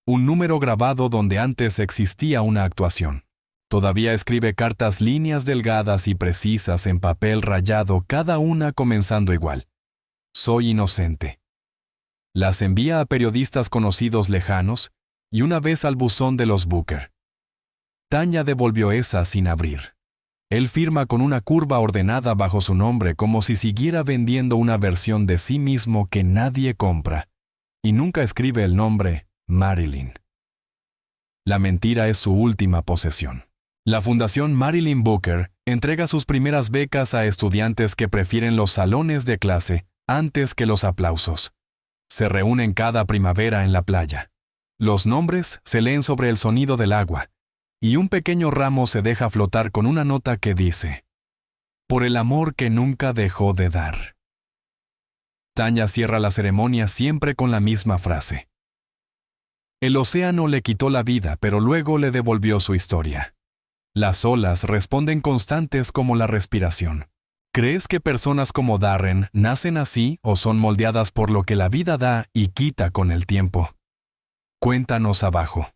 Un número grabado donde antes existía una actuación. Todavía escribe cartas, líneas delgadas y precisas en papel rayado, cada una comenzando igual: «Soy inocente». Las envía a periodistas conocidos lejanos y una vez al buzón de los Booker. Tanya devolvió esa sin abrir. Él firma con una curva ordenada bajo su nombre, como si siguiera vendiendo una versión de sí mismo que nadie compra, y nunca escribe el nombre Marilyn. La mentira es su última posesión. La Fundación Marilyn Booker entrega sus primeras becas a estudiantes que prefieren los salones de clase antes que los aplausos. Se reúnen cada primavera en la playa. Los nombres se leen sobre el sonido del agua, y un pequeño ramo se deja flotar con una nota que dice: «Por el amor que nunca dejó de dar». Tanya cierra la ceremonia siempre con la misma frase. El océano le quitó la vida, pero luego le devolvió su historia. Las olas responden constantes como la respiración. ¿Crees que personas como Darren nacen así o son moldeadas por lo que la vida da y quita con el tiempo? Cuéntanos abajo.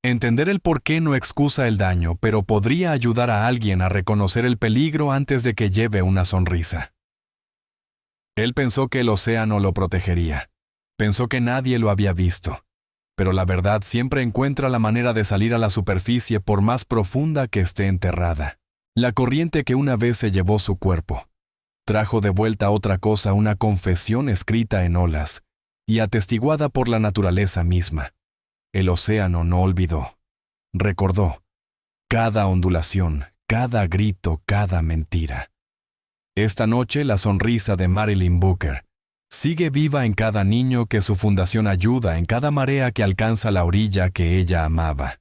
Entender el porqué no excusa el daño, pero podría ayudar a alguien a reconocer el peligro antes de que lleve una sonrisa. Él pensó que el océano lo protegería. Pensó que nadie lo había visto. Pero la verdad siempre encuentra la manera de salir a la superficie por más profunda que esté enterrada. La corriente que una vez se llevó su cuerpo trajo de vuelta otra cosa, una confesión escrita en olas y atestiguada por la naturaleza misma. El océano no olvidó. Recordó cada ondulación, cada grito, cada mentira. Esta noche la sonrisa de Marilyn Booker sigue viva en cada niño que su fundación ayuda, en cada marea que alcanza la orilla que ella amaba.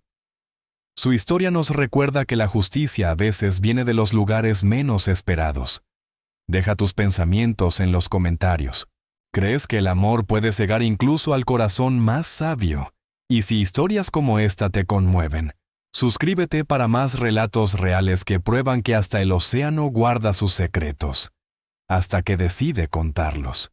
Su historia nos recuerda que la justicia a veces viene de los lugares menos esperados. Deja tus pensamientos en los comentarios. ¿Crees que el amor puede cegar incluso al corazón más sabio? Y si historias como esta te conmueven, suscríbete para más relatos reales que prueban que hasta el océano guarda sus secretos, hasta que decide contarlos.